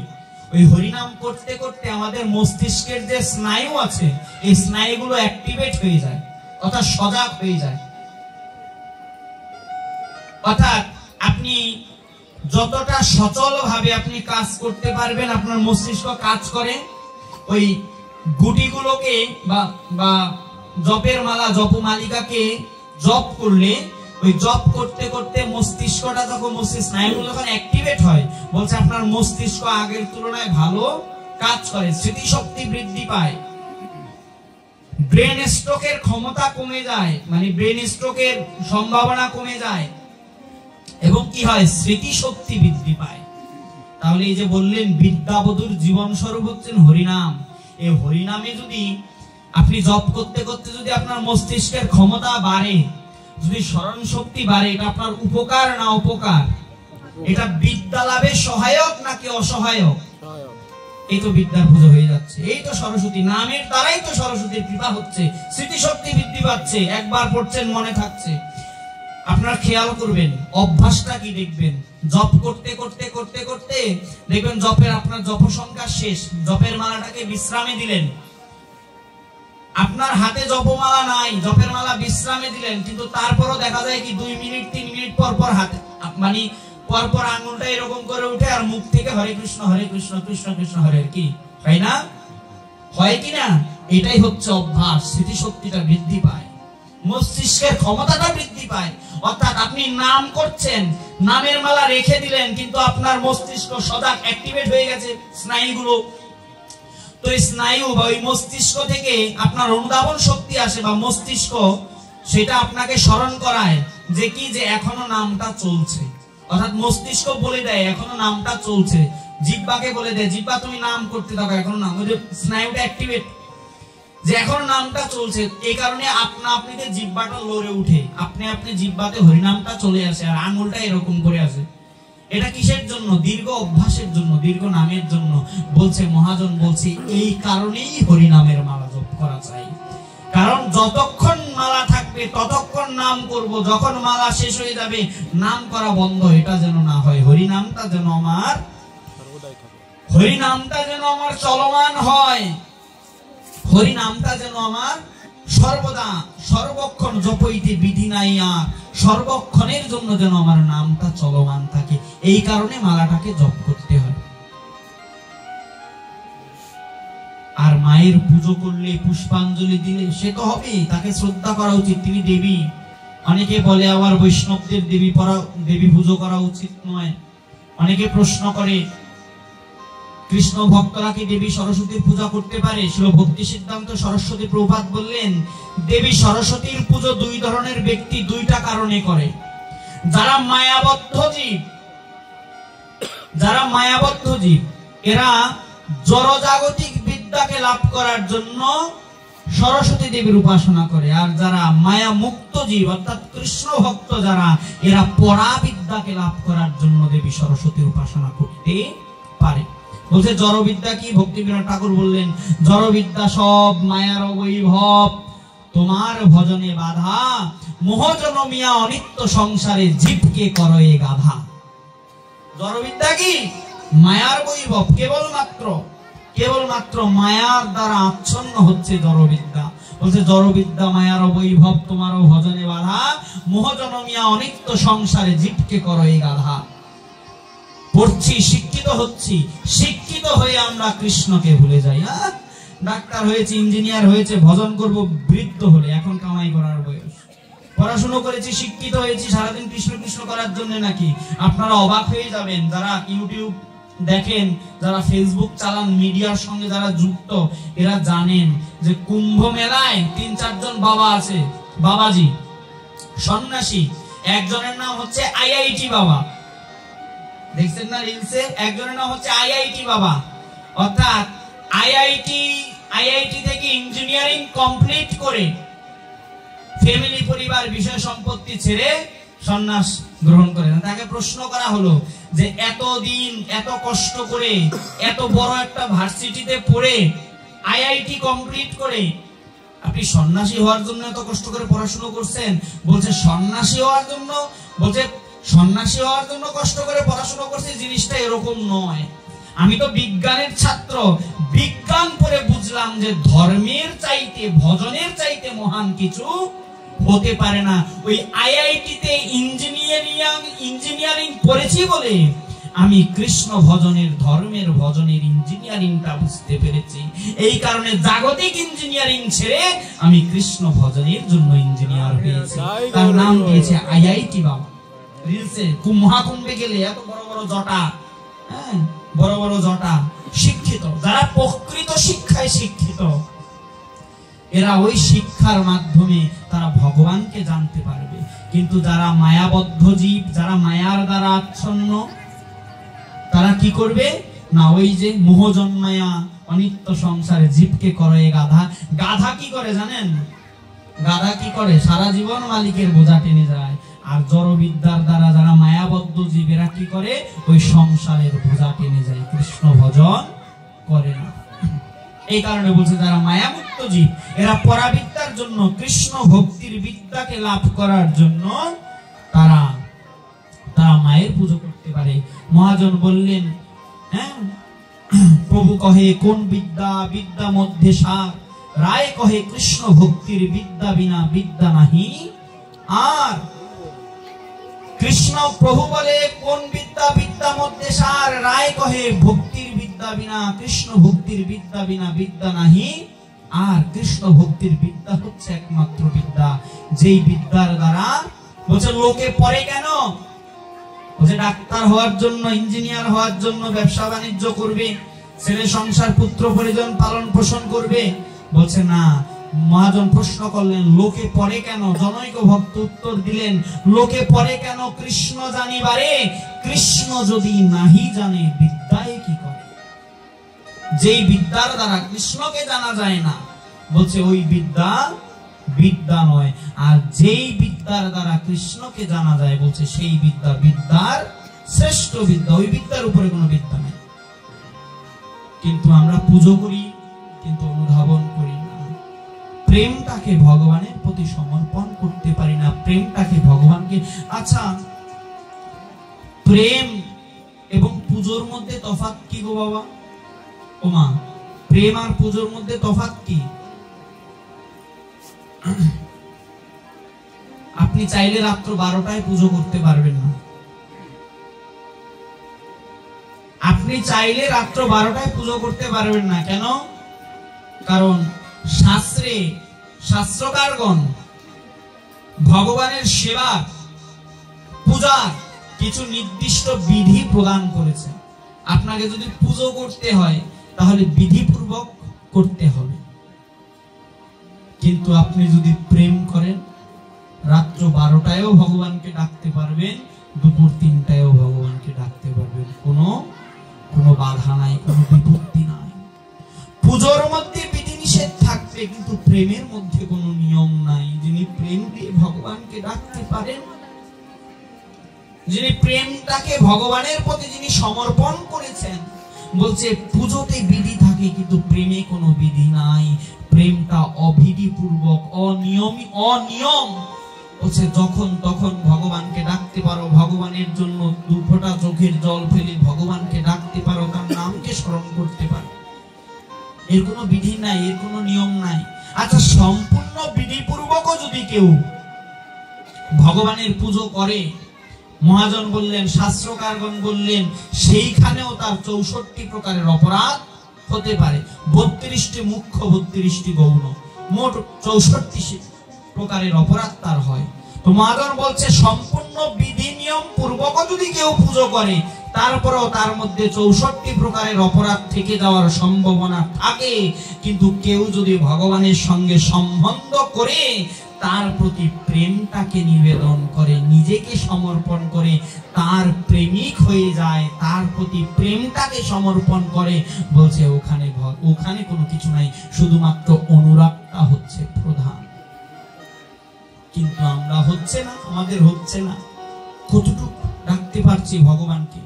ওই হরিনাম করতে করতে আমাদের মস্তিষ্কের যে স্নায়ু আছে, এই স্নায়ুগুলো অ্যাক্টিভেট হয়ে যায়, অর্থাৎ সজাগ হয়ে যায়। অর্থাৎ আপনি যতটা সচল ভাবে আপনি কাজ করতে পারবেন, আপনার মস্তিষ্ক কাজ করে ওই গুটিগুলোকে বা জপের মালা, জপমালিকাকে জপ করলে, ওই জপ করতে করতে মস্তিষ্কটা যখন, মস্তিষ্ক স্নায়ুগুলো যখন অ্যাক্টিভেট হয়, বলছে আপনার মস্তিষ্ক আগের তুলনায় ভালো কাজ করে, স্মৃতিশক্তি বৃদ্ধি পায়, ব্রেন স্ট্রোকের ক্ষমতা কমে যায়, মানে ব্রেন স্ট্রোকের সম্ভাবনা কমে যায়, এবং কি হয়, স্মৃতিশক্তি বৃদ্ধি পায়। তাহলে এই যে বললেন বিদ্যাবধূর জীবন স্বরূপ হচ্ছেন হরিনাম, এই হরিনামে যদি আপনি জপ করতে করতে যদি আপনার মস্তিষ্কের ক্ষমতা বাড়ে, যদি স্মরণ শক্তি বাড়ে, এটা আপনার উপকার না অপকার? এটা বিদ্যা লাভে সহায়ক নাকি অসহায়ক? এই তো বিদ্যার পুজো হয়ে যাচ্ছে, এই তো সরস্বতী নামের দ্বারাই তো সরস্বতীর কৃপা হচ্ছে, স্মৃতিশক্তি বৃদ্ধি পাচ্ছে, একবার পড়ছেন মনে থাকছে। আপনারা খেয়াল করবেন, অভ্যাসটা কি দেখবেন, জপ করতে করতে করতে করতে দেখবেন জপের আপনার জপ সংখ্যা শেষ, জপের মালাটাকে বিশ্রামে দিলেন, আপনার হাতে জপমালা নাই, জপের মালা বিশ্রামে দিলেন, কিন্তু তারপরও দেখা যায় কি 2 মিনিট 3 মিনিট পর পর হাতে, মানে পরপর আঙুলটা এরকম করে উঠে আর মুখ থেকে হরে কৃষ্ণ কৃষ্ণ কৃষ্ণ হরে, কি তাই না? হয় কি না? এটাই হচ্ছে অভ্যাস, স্মৃতিশক্তিটা বৃদ্ধি পায়, মস্তিষ্কের ক্ষমতাটা বৃদ্ধি পায়। অর্থাৎ আপনি নাম করছেন, নামের মালা রেখে দিলেন, কিন্তু আপনার মস্তিষ্ক সজাগ, অ্যাক্টিভেট হয়ে গেছে স্নায়ুগুলো। তো এই স্নায়ু বা ওই মস্তিষ্ক থেকে আপনার অনুধাবন শক্তি আসে, বা মস্তিষ্ক সেটা আপনাকে স্মরণ করায় যে কি, যে এখনো নামটা চলছে। অর্থাৎ মস্তিষ্ক বলে দেয় এখনো নামটা চলছে, জিহ্বাকে বলে দেয় জিহ্বা তুমি নাম করতে থাকো, এখনো নাম, ওই যে স্নায়ুটা অ্যাক্টিভেট, যে এখন নামটা চলছে। এই কারণে আপনি জিহ্বাটা লড়ে উঠে, আপনি জিহ্বাতে হরিনামটা চলে আসে, আর আঙুলটা এরকম করে আসে। এটা কিসের জন্য? দীর্ঘ অভ্যাসের জন্য, দীর্ঘ নামের জন্য। বলছে মহাজন, বলছে এই কারণেই হরিনামের মালা জপ করা চাই, কারণ যতক্ষণ মালা থাকবে থাকবে ততক্ষণ নাম করব, যখন মালা শেষ হয়ে যাবে নাম করা বন্ধ, এটা যেন না হয়। হরি নামটা যেন আমার চলমান হয়, হরি নামটা যেন আমার সর্বদা সর্বক্ষণ জপইতে বিধি নাই, আর সর্বক্ষণের জন্য যেন আমার নামটা চলমান থাকে। এই কারণে মালাটাকে জপ করতে হয়। আর মায়ের পুজো করলে, পুষ্পাঞ্জলি দিলে সে তো হবেই, তাকে শ্রদ্ধা করা উচিত, তিনি দেবী। অনেকে বলে আবার বৈষ্ণবদের দেবী পুজো করা উচিত নয়। অনেকে প্রশ্ন করে কৃষ্ণ ভক্তরা কি দেবী সরস্বতীর পূজা করতে পারে? শ্রীল ভক্তি সিদ্ধান্ত সরস্বতী প্রভুপাদ বললেন, দেবী সরস্বতীর পুজো দুই ধরনের ব্যক্তি দুইটা কারণে করে। যারা মায়াবদ্ধ জীব, এরা জড়জাগতিক বিদ্যাকে লাভ করার জন্য সরস্বতী দেবীর উপাসনা করে। আর যারা মায়া মুক্ত জীব অর্থাৎ কৃষ্ণ ভক্ত যারা, এরা পরাবিদ্যাকে লাভ করার জন্য দেবী সরস্বতীর উপাসনা করতে পারে। বলছে জড়বিদ্যা কি? ভক্তিবিনোদ ঠাকুর বললেন, জড়বিদ্যা সব মায়ার বৈভব, তোমার ভজনে বাধা, মোহজনমিয়া অনিত্য সংসারে জীবকে করয়ে গাধা। জড়বিদ্যা কি? মায়ার বৈভব, কেবলমাত্র মায়ার দ্বারা আচ্ছন্ন হচ্ছে জড়বিদ্যা। বলছে জড়বিদ্যা মায়ার বৈভব, তোমারও ভজনে বাধা, মোহজনমিয়া অনিত্য সংসারে জীবকে করয়ে গাধা। পড়ছি, শিক্ষিত হচ্ছি, শিক্ষিত হয়ে আমরা কৃষ্ণকে ভুলে যাই। ডাক্তার হয়েছে, ইঞ্জিনিয়ার হয়েছে, ভজন করব বৃদ্ধ হলে, এখন কামাই করার বয়স। পড়াশোনা করেছি, শিক্ষিত হয়েছি, সারাদিন কৃষ্ণ কৃষ্ণ করার জন্য নাকি? আপনারা অবাক হয়ে যাবেন, যারা ইউটিউব দেখেন, যারা ফেসবুক চালান, মিডিয়ার সঙ্গে যারা যুক্ত, এরা জানেন যে কুম্ভ মেলায় ৩-৪ জন বাবা আছে, বাবাজি সন্ন্যাসী। একজনের নাম হচ্ছে আইআইটি বাবা, দেখছেন না রিলসে? একজনের নাম হচ্ছে আইআইটি বাবা, অর্থাৎ আইআইটি থেকে ইঞ্জিনিয়ারিং কমপ্লিট করে ফ্যামিলি, পরিবার, বিষয় সম্পত্তি ছেড়ে সন্ন্যাস গ্রহণ করেন। তাকে প্রশ্ন করা হলো যে এতদিন এত কষ্ট করে এত বড় একটা ভার্সিটিতে পড়ে আইআইটি কমপ্লিট করে আপনি সন্ন্যাসী হওয়ার জন্য এত কষ্ট করে পড়াশোনা করছেন? বলছে সন্ন্যাসী হওয়ার জন্য কষ্ট করে পড়াশোনা করছি, জিনিসটা এরকম নয়। আমি তো বিজ্ঞানের ছাত্র, বিজ্ঞান পড়ে বুঝলাম যে ধর্মের চাইতে, ভজনের চাইতে মহান কিছু হতে পারে না। ওই আইআইটিতে ইঞ্জিনিয়ারিং পড়েছি বলে আমি কৃষ্ণ ভজনের, ধর্মের ভজনের ইঞ্জিনিয়ারিংটা বুঝতে পেরেছি। এই কারণে জাগতিক ইঞ্জিনিয়ারিং ছেড়ে আমি কৃষ্ণ ভজনের জন্য ইঞ্জিনিয়ার হয়েছি। তার নাম দিয়েছে আইআইটি বাবা। রিলসে মহাকুম্ভে গেলে এত বড় বড় জটা, বড় বড় জটা, শিক্ষিত যারা প্রকৃত শিক্ষায় শিক্ষিত, এরা ওই শিক্ষার মাধ্যমে তারা ভগবানকে জানতে পারবে। কিন্তু যারা মায়াবদ্ধ জীব, যারা মায়ার দ্বারা আচ্ছন্ন, তারা কি করবে না, ওই যে মোহজন্মায়া অনিত্য সংসারে জীবকে করে গাধা। গাধা কি করে জানেন? গাধা কি করে? সারা জীবন মালিকের বোঝা টেনে যায়। আর জড়বিদ্যার দ্বারা যারা মায়াবদ্ধ জীব, এরা কি করে? ওই সংসারের বোঝা টেনে যায়, কৃষ্ণ ভজন করে না। এই কারণে বলছে যারা মায়ামুক্ত জীব, এরা পরাবিদ্যার জন্য, কৃষ্ণ ভক্তির বিদ্যাকে লাভ করার জন্য তারা মায়ের পুজো করতে পারে। মহাজন বললেন, প্রভু কহে কোন বিদ্যা, বিদ্যা মধ্যে সার, রায় কহে কৃষ্ণ ভক্তির বিদ্যা বিনা বিদ্যা নাহি। আর কৃষ্ণ প্রভু বলে কোন বিদ্যা, বিদ্যা মধ্যে সার, রায় কহে ভক্তির বিদ্যা বিনা, কৃষ্ণ ভক্তির বিদ্যা বিনা বিদ্যা নাহি। আর কৃষ্ণ ভক্তির বিদ্যা হচ্ছে একমাত্র বিদ্যা, যেই বিদ্যার দ্বারা বলছে লোকে পড়ে কেন? বলছে ডাক্তার হওয়ার জন্য, ইঞ্জিনিয়ার হওয়ার জন্য, ব্যবসা বাণিজ্য করবে, ছেলে সংসার, পুত্র পরিজন পালন পোষণ করবে। বলছে না। মহাজন প্রশ্ন করলেন লোকে পড়ে কেন? জনৈক ভক্ত উত্তর দিলেন, লোকে পড়ে কেন কৃষ্ণ জানিবারে, কৃষ্ণ যদি নাহি জানে বিদ্যায় কি করে? যেই বিদ্যার দ্বারা কৃষ্ণকে জানা যায় না, বলছে ওই বিদ্যা বিদ্যা নয়। আর যেই বিদ্যার দ্বারা কৃষ্ণকে জানা যায়, বলছে সেই বিদ্যা বিদ্যার শ্রেষ্ঠ বিদ্যা, ওই বিদ্যার উপরে কোনো বিদ্যা নেই। কিন্তু আমরা পুজো করি, কিন্তু অনুধাবন করি না, প্রেমটাকে ভগবানের প্রতি সমর্পণ করতে প্রেমটাকে ভগবানকে। আচ্ছা, প্রেম এবং পুজোর মধ্যে তফাৎ কি গো বাবা? ও মা, প্রেম আর পুজোর মধ্যে তফাৎ কি? আপনি চাইলে রাত্র 12টায় পুজো করতে পারবেন না। আপনি চাইলে রাত্র 12টায় পুজো করতে পারবেন না। কেন? কারণ শাস্ত্রকারগণ ভগবানের সেবা পূজা কিছু নির্দিষ্ট বিধি প্রদান করেছে। আপনাকে যদি পুজো করতে হয় তাহলে বিধিপূর্বক করতে হবে। কিন্তু আপনি যদি প্রেম করেন, রাত্র 12টায়ও ভগবানকে ডাকতে পারবেন, দুপুর 3টায়ও ভগবানকে ডাকতে পারবেন। কোনো বাধা নাই, কোনো বিপত্তি নাই। পুজোর মধ্যে বিধিনিষেধ থাকবে, কিন্তু প্রেমের মধ্যে কোনো নিয়ম নাই। যিনি প্রেম দিয়ে ভগবানকে ডাকতে পারেন, যিনি প্রেমটাকে ভগবানের প্রতি যিনি সমর্পণ করেছেন, বলছে পুজোতে বিধি থাকে কিন্তু প্রেমে কোনো বিধি নাই। প্রেমটা অবিধিপূর্বক, অনিয়ম। বলছে যখন তখন ভগবানকে ডাকতে পারো, ভগবানের জন্য 2 ফোঁটা চোখের জল ফেলে ভগবানকে ডাকতে পারো, তার নামকে স্মরণ করতে পারো। এর কোনো বিধি নাই, এর কোনো নিয়ম নাই। আচ্ছা, সম্পূর্ণ বিধিপূর্বকও যদি কেউ ভগবানের পুজো করে, মহাজন বললেন, শাস্ত্রকারগণ বললেন, সেইখানেও তার 64 প্রকারের অপরাধ হতে পারে। 32টি মুখ্য, 32টি গৌণ, মোট 64 প্রকারের অপরাধ তার হয়। তো মহাজন বলছে সম্পূর্ণ বিধি নিয়ম পূর্বকও যদি কেউ পুজো করে, তারপরেও তার মধ্যে 64 প্রকারের অপরাধ থেকে যাওয়ার সম্ভাবনা থাকে। কিন্তু কেউ যদি ভগবানের সঙ্গে সম্বন্ধ করে তার প্রতি প্রেমটাকে নিবেদন করে, নিজেকে সমর্পণ করে, তার প্রেমিক হয়ে যায়, তার প্রতি প্রেমটাকে সমর্পণ করে, বলছে ওখানে কোনো কিছু নাই, শুধুমাত্র অনুরাগটা হচ্ছে প্রধান। কিন্তু আমরা আমাদের হচ্ছে না। কতটুকু ডাকতে পারছি ভগবানকে,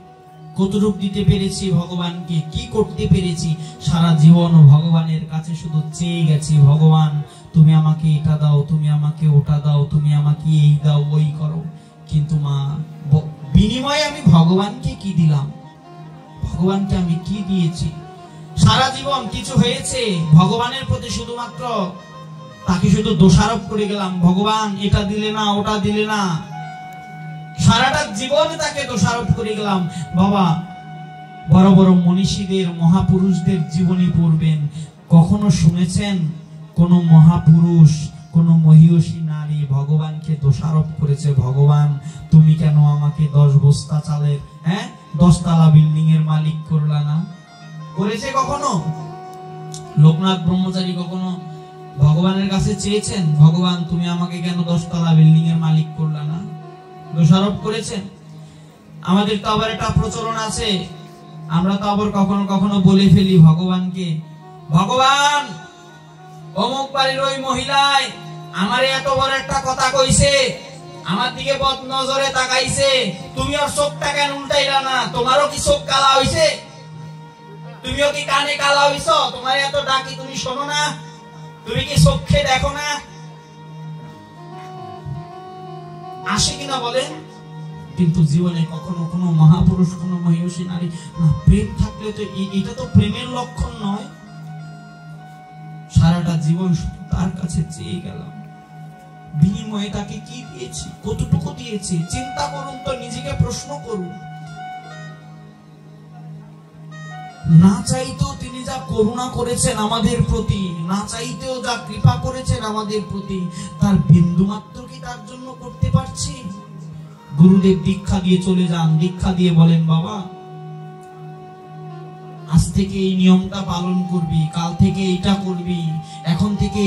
কতটুকু দিতে পেরেছি ভগবানকে, কি করতে পেরেছি? সারা জীবন ভগবানের কাছে শুধু চেয়ে গেছি, ভগবান তুমি আমাকে এটা দাও, তুমি আমাকে ওটা দাও, তুমি আমাকে এই দাও, ওই করো। কিন্তু মা, বিনিময়ে আমি ভগবানকে কি দিলাম? ভগবানকে আমি কি দিয়েছি? সারা জীবন কিছু হয়েছে, ভগবানের প্রতি শুধুমাত্র তাকে শুধু দোষারোপ করে গেলাম, ভগবান এটা দিলে না, ওটা দিলে না। সারাটা জীবন তাকে দোষারোপ করে গেলাম। বাবা, বড় বড় মনীষীদের, মহাপুরুষদের জীবনী পড়বেন, কখনো শুনেছেন কোন মহাপুরুষ, কোন মহিষী নারী ভগবানকে দোষারোপ করেছে, ভগবান তুমি কেন আমাকে 10 বস্তা চালের 10 তলা বিল্ডিং এর মালিক করলা না? করেছে কখনো? লোকনাথ ব্রহ্মচারী কখনো ভগবানের কাছে চেয়েছেন, ভগবান তুমি আমাকে কেন 10 তলা বিল্ডিং এর মালিক করলা না? দোষারোপ করেছেন? আমাদের তো আবার একটা প্রচলন আছে, আমরা তো আবার কখনো কখনো বলে ফেলি ভগবানকে, ভগবান অমুক বাড়ির ওই মহিলায় আমারে এত বড় একটা কথা কইছে, আমার দিকে বদ নজরে তাকাইছে, তুমি ওর চোখটা কেন উল্টাইলা না? তোমারও কি চোখ কালা হইছে? তুমিও কি কানে কালা হইছো? তোমার এত ডাকি তুমি শোনো না? তুমি কি চোখে দেখো না? আসে কিনা বলেন? কিন্তু জীবনে কখনো কোনো মহাপুরুষ, কোনো মহিষী নারী না, প্রেম থাকলে তো এটা তো প্রেমের লক্ষণ নয়। সারাটা জীবন শুধু তার কাছে চেয়ে গেলাম, বিনিময়ে তাকে কি দিয়েছি, কতটুকু দিয়েছি? চিন্তা করুন তো, নিজেকে প্রশ্ন করুন। না চাইতেও তিনি যা করুণা করেছেন আমাদের প্রতি, না চাইতেও যা কৃপা করেছেন আমাদের প্রতি, তার বিন্দুমাত্র কি তার জন্য করতে পারছি? গুরুদেব দীক্ষা দিয়ে চলে যান, দীক্ষা দিয়ে বলেন, বাবা আজ থেকে এই নিয়মটা পালন করবি, কাল থেকে এইটা করবি, এখন থেকে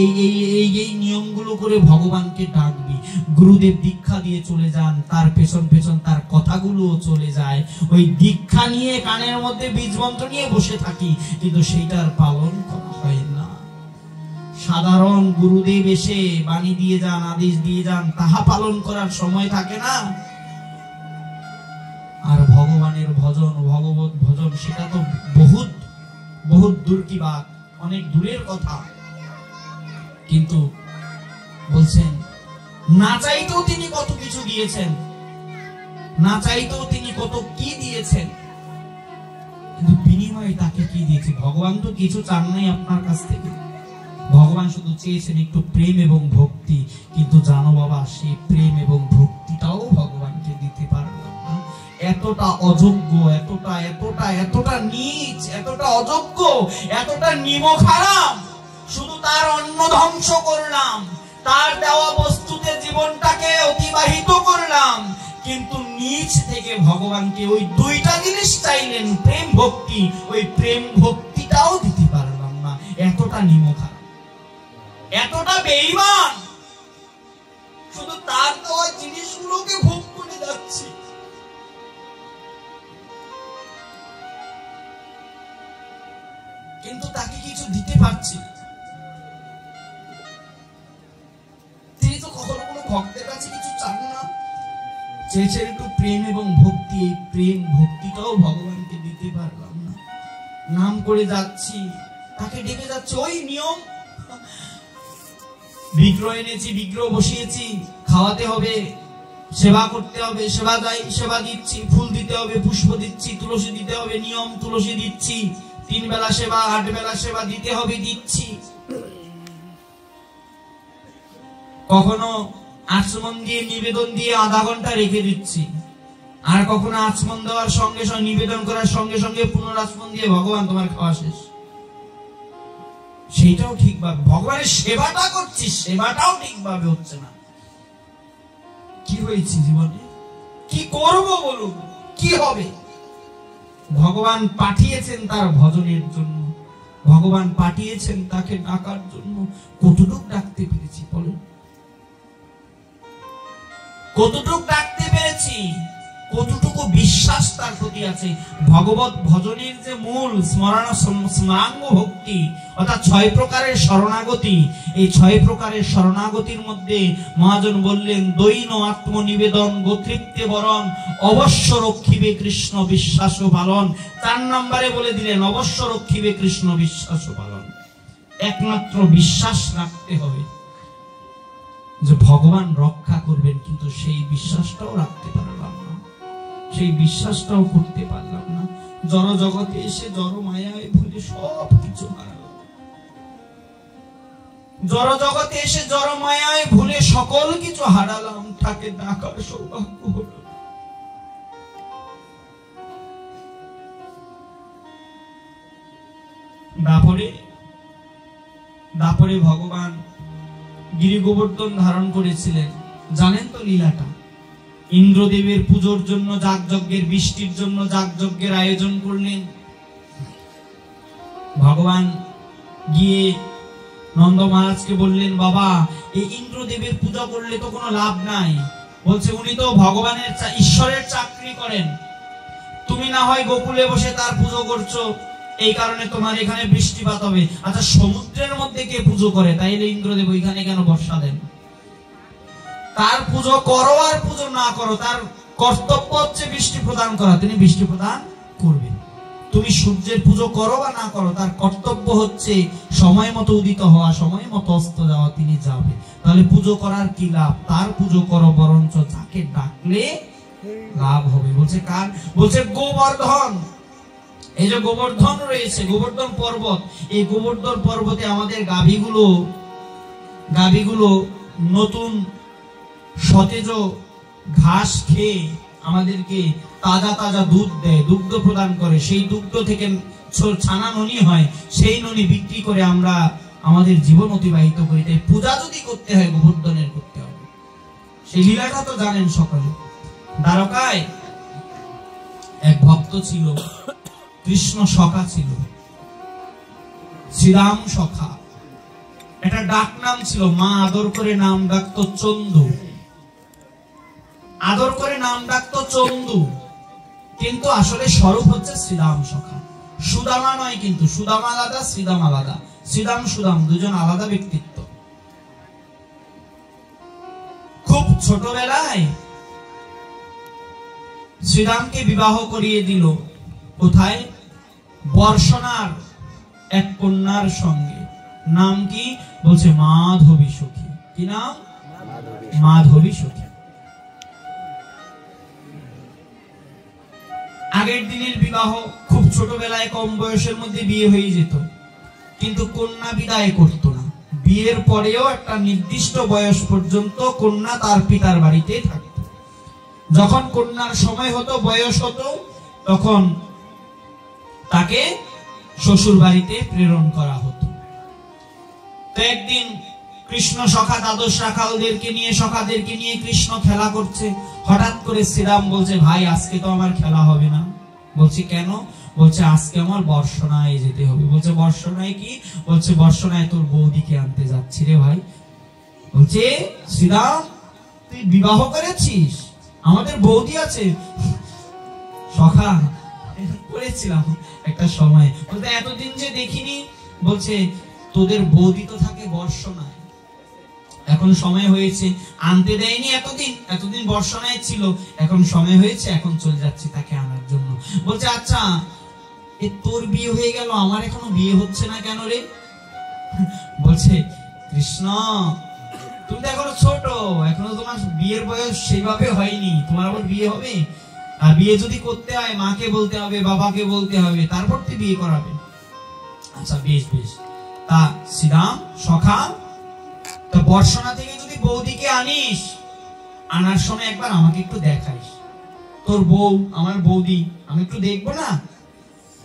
এই নিয়মগুলো করে ভগবানকে ডাকবি। গুরুদেব দীক্ষা দিয়ে চলে যান, তার পেছন পেছন তার কথাগুলো চলে যায়। ওই দীক্ষা নিয়ে কানের মধ্যে বীজ মন্ত্র নিয়ে বসে থাকি, কিন্তু সেইটার পালন করা হয় না। সাধারণ গুরুদেব এসে বাণী দিয়ে যান, আদেশ দিয়ে যান, তাহা পালন করার সময় থাকে না। আর ভগবানের ভজন, ভগবত ভজন, সেটা তো বহুত বহুত দূর কি বাত, অনেক দূরের কথা। কিন্তু বলছেন না চাইতেও তিনি কত কিছু দিয়েছেন, না চাইতেও তিনি কত কি দিয়েছেন, কিন্তু বিনিময়ে তাকে কি দিয়েছে? ভগবান তো কিছু চান নাই আপনার কাছ থেকে, ভগবান শুধু চেয়েছেন একটু প্রেম এবং ভক্তি। কিন্তু জানো বাবা, সেই প্রেম এবং ভক্তিটাও ভগবানকে দিতে পারলাম না। এতটা অযোগ্য, এতটা এতটা এতটা নীচ, এতটা অযোগ্য, এতটা নিমখারাম, শুধু তার অন্ন ধ্বংস করলাম, তার দেওয়া বস্তুতে জীবনটাকে অতিবাহিত করলাম, কিন্তু নিচ থেকে ভগবানকে ওই দুইটা জিনিস চাইলেন, প্রেম ভক্তি, ওই প্রেম ভক্তিটাও দিতে পারলাম না। এতটা নিমখারাম, এতটা বেঈমান, শুধু তার দেওয়া জিনিসগুলোকে ভোগ করে যাচ্ছি। কিন্তু তাকে কিছু দিতে পারছি না। তিনি তো কখনো কোনো ভক্তের কাছে কিছু চান না, চেয়েছেন একটু প্রেম এবং ভক্তি। এই প্রেম ভক্তিটাও ভগবানকে দিতে পারলাম না। নাম করে যাচ্ছি, তাকে ডেকে যাচ্ছে, ওই নিয়ম, বিগ্রহ এনেছি, বিগ্রহ বসিয়েছি, খাওয়াতে হবে, সেবা করতে হবে, সেবা যাই, সেবা দিচ্ছি, ফুল দিতে হবে, পুষ্প দিচ্ছি, তুলসী দিতে হবে, নিয়ম, তুলসী দিচ্ছি, 3 বেলা সেবা, 8 বেলা সেবা দিতে হবে, দিচ্ছি। কখনো আচমন দিয়ে নিবেদন দিয়ে আধা ঘন্টা রেখে দিচ্ছি, আর কখনো আচমন দেওয়ার সঙ্গে সঙ্গে, নিবেদন করার সঙ্গে সঙ্গে পুনরাচমন দিয়ে ভগবান তোমার খাওয়া শেষ। সেইটাও ঠিকভাবে ভগবানের সেবাটা করছি, সেবাটাও ঠিকভাবে হচ্ছে না। কি হয়েছে জীবনে? কি করব বলুন? কি হবে? ভগবান পাঠিয়েছেন তার ভজনের জন্য, ভগবান পাঠিয়েছেন তাকে ডাকার জন্য। কতটুকু ডাকতে পেরেছি বলুন? কতটুকু ডাকতে পেরেছি? কতটুকু বিশ্বাস তার প্রতি আছে? ভগবত ভজনের যে মূল স্মরাঙ্গ ভক্তি, অর্থাৎ 6 প্রকারের শরণাগতি, এই 6 প্রকারের শরণাগতির মধ্যে মহাজন বললেন, দৈন আত্মনিবেদন গোত্রিত্বে বরণ, অবশ্য রক্ষিবে কৃষ্ণ বিশ্বাস পালন। 4 নম্বরে বলে দিলেন, অবশ্য রক্ষিবে কৃষ্ণ বিশ্বাস পালন। একমাত্র বিশ্বাস রাখতে হবে যে ভগবান রক্ষা করবেন, কিন্তু সেই বিশ্বাসটাও রাখতে পারলাম না, সেই বিশ্বাসটাও করতে পারলাম না। জড় জগতে এসে জড় মায়ায় ভুলে সব কিছু হারালাম, জড় জগতে এসে জড় মায়ায় ভুলে সকল কিছু হারালাম, তাকে ডাকার সৌভাগ্য হলো। দাপরে ভগবান গিরি গোবর্ধন ধারণ করেছিলেন, জানেন তো লীলাটা। ইন্দ্রদেবের পুজোর জন্য যাগযজ্ঞের, বৃষ্টির জন্য যাগযজ্ঞের আয়োজন করলেন। ভগবান গিয়ে নন্দ মহারাজকে বললেন, বাবা এই ইন্দ্রদেবের পূজা করলে তো কোনো লাভ নাই। বলছে, উনি তো ভগবানের ঈশ্বরের চাকরি করেন, তুমি না হয় গোকুলে বসে তার পুজো করছো, এই কারণে তোমার এখানে বৃষ্টিপাত হবে। আচ্ছা, সমুদ্রের মধ্যে কে পুজো করে? তাইলে ইন্দ্রদেব ওইখানে কেন বর্ষা দেন? তার পুজো করো আর পুজো না করো, তার কর্তব্য হচ্ছে বৃষ্টি প্রদান করা, তিনি বৃষ্টি প্রদান করবেন। তুমি সূর্যের পুজো করো বা না করো, তার কর্তব্য হচ্ছে সময় মতো উদিত হওয়া, সময় মতো অস্ত যাওয়া, তিনি যাবে। তাহলে পুজো করার কি লাভ? তার পুজো করো, বরঞ্চ যাকে ডাকলে লাভ হবে। বলছে কার? বলছে গোবর্ধন। এই যে গোবর্ধন রয়েছে, গোবর্ধন পর্বত, এই গোবর্ধন পর্বতে আমাদের গাভীগুলো নতুন সতেজ ঘাস খেয়ে আমাদেরকে তাজা তাজা দুধ দেয়, দুগ্ধ প্রদান করে। সেই দুগ্ধ থেকে ছানা ননি হয়, সেই ননি বিক্রি করে আমরা আমাদের জীবন অতিবাহিত করি। তাই পূজা যদি করতে হয় গোবর্ধনের করতে হবে। সেই লীলাটা তো জানেন সকলে। দ্বারকায় এক ভক্ত ছিল, কৃষ্ণ সখা ছিল, শ্রীরাম সখা। একটা ডাক নাম ছিল, মা আদর করে নাম ডাকতো চন্দু, আদর করে নাম ডাকতো চন্দু, কিন্তু আসলে স্বরূপ হচ্ছে শ্রীরাম সখা। সুদামা নয়, কিন্তু সুদামা আলাদা, শ্রীরাম আলাদা। শ্রীরাম সুদাম দুজন আলাদা ব্যক্তিত্ব। খুব ছোটবেলায় শ্রীরামকে বিবাহ করিয়ে দিল। কোথায়? বর্ষণার এক কন্যার সঙ্গে। নাম কি? বলছে মাধবী সখী। কি নাম? মাধবী সখী। আগের দিনের বিবাহ খুব ছোটবেলায় কম বয়সের মধ্যে বিয়ে হয়ে যেত, কিন্তু কন্যা বিদায় করতো না। বিয়ের পরেও একটা নির্দিষ্ট বয়স পর্যন্ত কন্যা তার পিতার বাড়িতে থাকতো। যখন কন্যার সময় হতো, বয়স হতো, তখন তাকে শ্বশুর বাড়িতে প্রেরণ করা হতো। তো একদিন কৃষ্ণ সখা দ্বাদশ রাখালদেরকে নিয়ে, সখাদেরকে নিয়ে কৃষ্ণ খেলা করছে। হঠাৎ করে শ্রীরাম বলছে, ভাই আজকে তো আমার খেলা হবে না। বলছে কেন? বলছে আজকে আমার বর্ষণায় যেতে হবে। বলছে বর্ষণায় কি? বলছে বর্ষণায় তোর বৌদিকে আনতে যাচ্ছি রে ভাই। বলছে শ্রীরাম তুই বিবাহ করেছিস? আমাদের বৌদি আছে। সখা করেছিলাম একটা সময়। বলতে এতদিন যে দেখিনি। বলছে তোদের বৌদি তো থাকে বর্ষণায়, এখন সময় হয়েছে, আনতে দেয়নি এতদিন বর্ষণায় ছিল, এখন সময় হয়েছে, এখন চলে যাচ্ছি তাকে আনার জন্য। বলছে আচ্ছা তোর বিয়ে হয়ে গেল, আমার এখনো বিয়ে হচ্ছে না কেন রে? বলছে কৃষ্ণ তুমি তো এখনো ছোট, এখনো তোমার বিয়ের বয়স সেইভাবে হয়নি, তোমার আবার বিয়ে হবে? আর বিয়ে যদি করতে হয় মাকে বলতে হবে, বাবাকে বলতে হবে, তারপর তুই বিয়ে করাবে। আচ্ছা বেশ বেশ। তা শ্রীরাম সখা, তো বর্ষণা থেকে যদি বৌদিকে আনিস, আনার সময় একবার আমাকে একটু দেখাইস। তোর বউ আমার বৌদি, আমি একটু দেখবো না?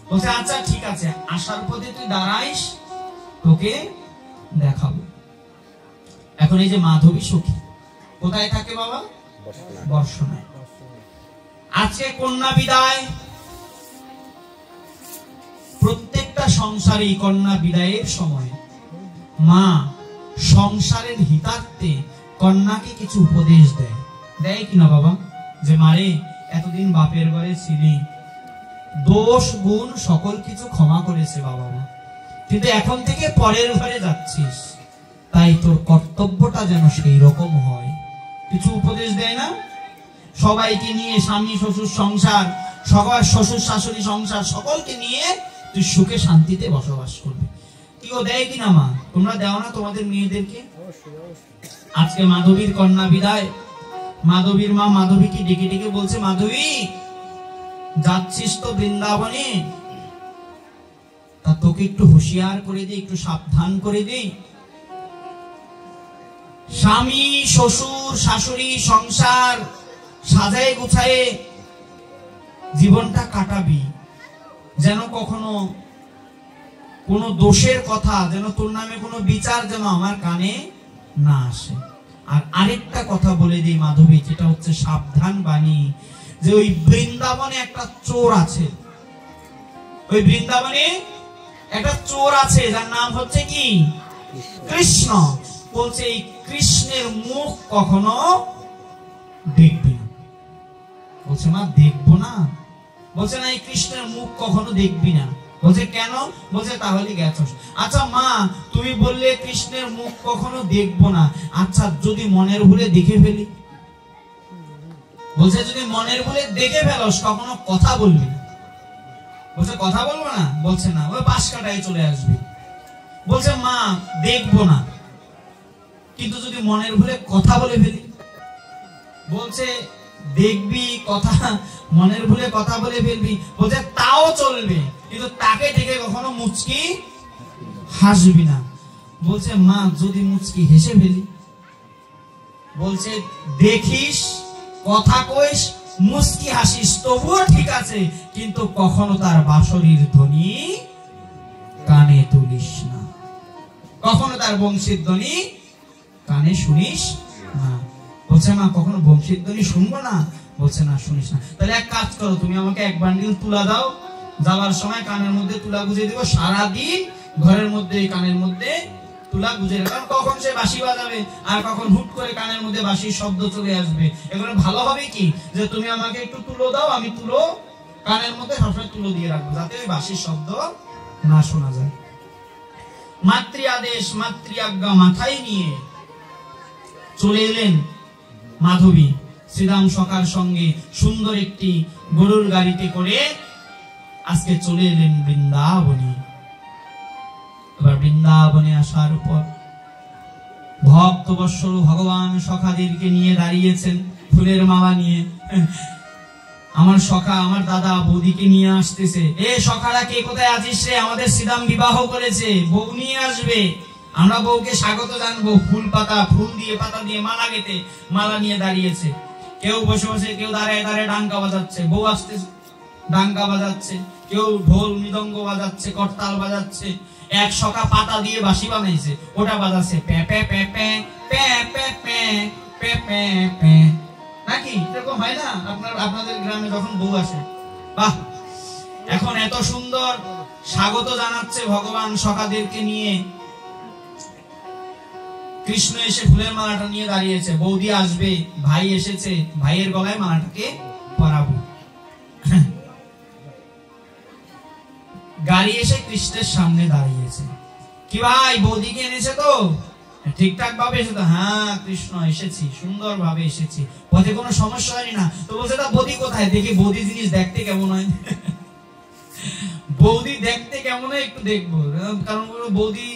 বলছে আচ্ছা ঠিক আছে, আসার পথে তুই দাঁড়াইস, তোকে দেখাবো। এখন এই যে মাধবী সখী কোথায় থাকে বাবা? বর্ষণায়। আজকে কন্যা বিদায়। প্রত্যেকটা সংসারী কন্যা বিদায়ের সময় মা সংসারের হিতার্থে কন্যাকে কিছু উপদেশ দেয় কিনা বাবা? যে মারে এতদিন বাপের ঘরে ছিলি, দোষ গুণ সকল কিছু ক্ষমা করেছে বাবা মা, কিন্তু এখন থেকে পরের ঘরে যাচ্ছিস, তাই তোর কর্তব্যটা যেন সেই রকম হয়। কিছু উপদেশ দেয় না? সবাইকে নিয়ে, স্বামী শ্বশুর সংসার, সবার শ্বশুর শাশুড়ি সংসার, সকলকে নিয়ে তুই সুখে শান্তিতে বসবাস করবি। কি ও দেয় কিনা মা? তোমরা দাও না তোমাদের মেয়েদেরকে? আজকে মাধবীর কন্যা বিদায়। মাধবীর মা মাধবীকে ডেকে ডেকে বলছে, মাধবী যাচ্ছিস তো বৃন্দাবনে, তা তোকে একটু হুঁশিয়ার করে দিই, একটু সাবধান করে দিই। স্বামী শ্বশুর শাশুড়ি সংসার সাজায় গুছায়ে জীবনটা কাটাবি, যেন কখনো কোন দোষের কথা, যেন তোর নামে কোনো বিচার যেন আমার কানে না আসে। আর আরেকটা কথা বলে দিই মাধবী, যেটা হচ্ছে সাবধান বাণী, যে ওই বৃন্দাবনে একটা চোর আছে। ওই বৃন্দাবনে একটা চোর আছে, যার নাম হচ্ছে কি? কৃষ্ণ। বলছে এই কৃষ্ণের মুখ কখনো দেখবি না। বলছে মা দেখবো না? বলছে না, এই কৃষ্ণের মুখ কখনো দেখবি না। বলছে কেন? বলছে তাহলে গেছস। আচ্ছা মা তুমি বললে কৃষ্ণের মুখ কখনো দেখবো না, আচ্ছা যদি মনের ভুলে দেখে ফেলি? বলছে যদি মনের ভুলে দেখে ফেলস কখনো কথা বলবি না। বলছে কথা বলবো না? বলছে না, ওই পাশ কাটায় চলে আসবি। বলছে মা দেখবো না, কিন্তু যদি মনের ভুলে কথা বলে ফেলি? বলছে দেখবি কথা, মনের ভুলে কথা বলে ফেলবি, বলছে তাও চলবে, কিন্তু তাকে দেখে কখনো মুচকি হাসবি না। বলছে মা যদি মুচকি হেসে ফেলি? বলছে দেখিস, কথা কইস, মুচকি হাসিস তবুও ঠিক আছে, কিন্তু কখনো তার বাঁশরীর ধ্বনি কানে তুলিস না, কখনো তার বংশীর ধ্বনি কানে শুনিস না। বলছে মা কখনো বংশীর ধ্বনি শুনবো না? বলছে না শুনিস না। তাহলে এক কাজ করো, তুমি আমাকে এক বান্ডিল তুলা দাও, যাওয়ার সময় কানের মধ্যে তুলা গুজে দিব, সারাদিন ঘরের মধ্যে কানের মধ্যে তুলা গুজে, কারণ কখন সে বাঁশি বাজাবে আর কখন হুট করে কানের মধ্যে বাঁশির শব্দ চলে আসবে। এগুলো ভালো হবে কি যে তুমি আমাকে একটু তুলো দাও, আমি তুলো কানের মধ্যে সবসময় তুলো দিয়ে রাখবো, যাতে ওই বাঁশির শব্দ না শোনা যায়। মাতৃ আদেশ মাতৃ আজ্ঞা মাথায় নিয়ে চলে এলেন মাধবী শ্রীরাম সখার সঙ্গে সুন্দর একটি গরুর গাড়িতে করে আজকে চলে এলেন বৃন্দাবনে। এবার বৃন্দাবনে আসার পর ভক্তবৎসল ভগবান সখাদেরকে নিয়ে দাঁড়িয়েছেন ফুলের মালা নিয়ে। আমার সখা, আমার দাদা বৌদিকে নিয়ে আসতেছে। এ সখারা কে কোথায় আছিস রে? আমাদের শ্রীরাম বিবাহ করেছে, বউ নিয়ে আসবে, আমরা বউকে স্বাগত জানবো। ফুল পাতা, ফুল দিয়ে পাতা দিয়ে মালা গেতে মালা নিয়ে দাঁড়িয়েছে। কেউ বসে বসে, কেউ দাঁড়ায় দাঁড়ায় ডাঙ্কা বাজাচ্ছে, বউ আসতেছে ডাঙ্কা বাজাচ্ছে, কেউ ঢোল মৃদঙ্গ বাজাচ্ছে, করতাল বাজাচ্ছে। এক সখা পাতা দিয়ে বাঁশি বানাইছে, ওটা বাজাচ্ছে প্যা প্যা প্যা প্যা প্যা প্যা প্যা প্যা প্যা প্যা। নাকি এরকম হয় না আপনাদের গ্রামে যখন বউ আসে? বাহ! এখন এত সুন্দর স্বাগত জানাচ্ছে ভগবান সখাদেরকে নিয়ে। কৃষ্ণ এসে ফুলের মালাটা নিয়ে দাঁড়িয়েছে, বৌদি আসবে, ভাই এসেছে, ভাইয়ের গলায় মালাটাকে পরাবো। গাড়ি এসে কৃষ্ণের সামনে দাঁড়িয়েছে। কি ভাই, বৌদিকে এনেছে তো? ঠিকঠাক ভাবে এসেছে? হ্যাঁ কৃষ্ণ, এসেছি, সুন্দর ভাবে এসেছি, পথে কোনো সমস্যা হয়নি না তো? বলছে তা বৌদি কোথায়? দেখি বৌদি জিনিস দেখতে কেমন হয়। বৌদি দেখতে কেমন হয় একটু দেখবো, কারণ বৌদি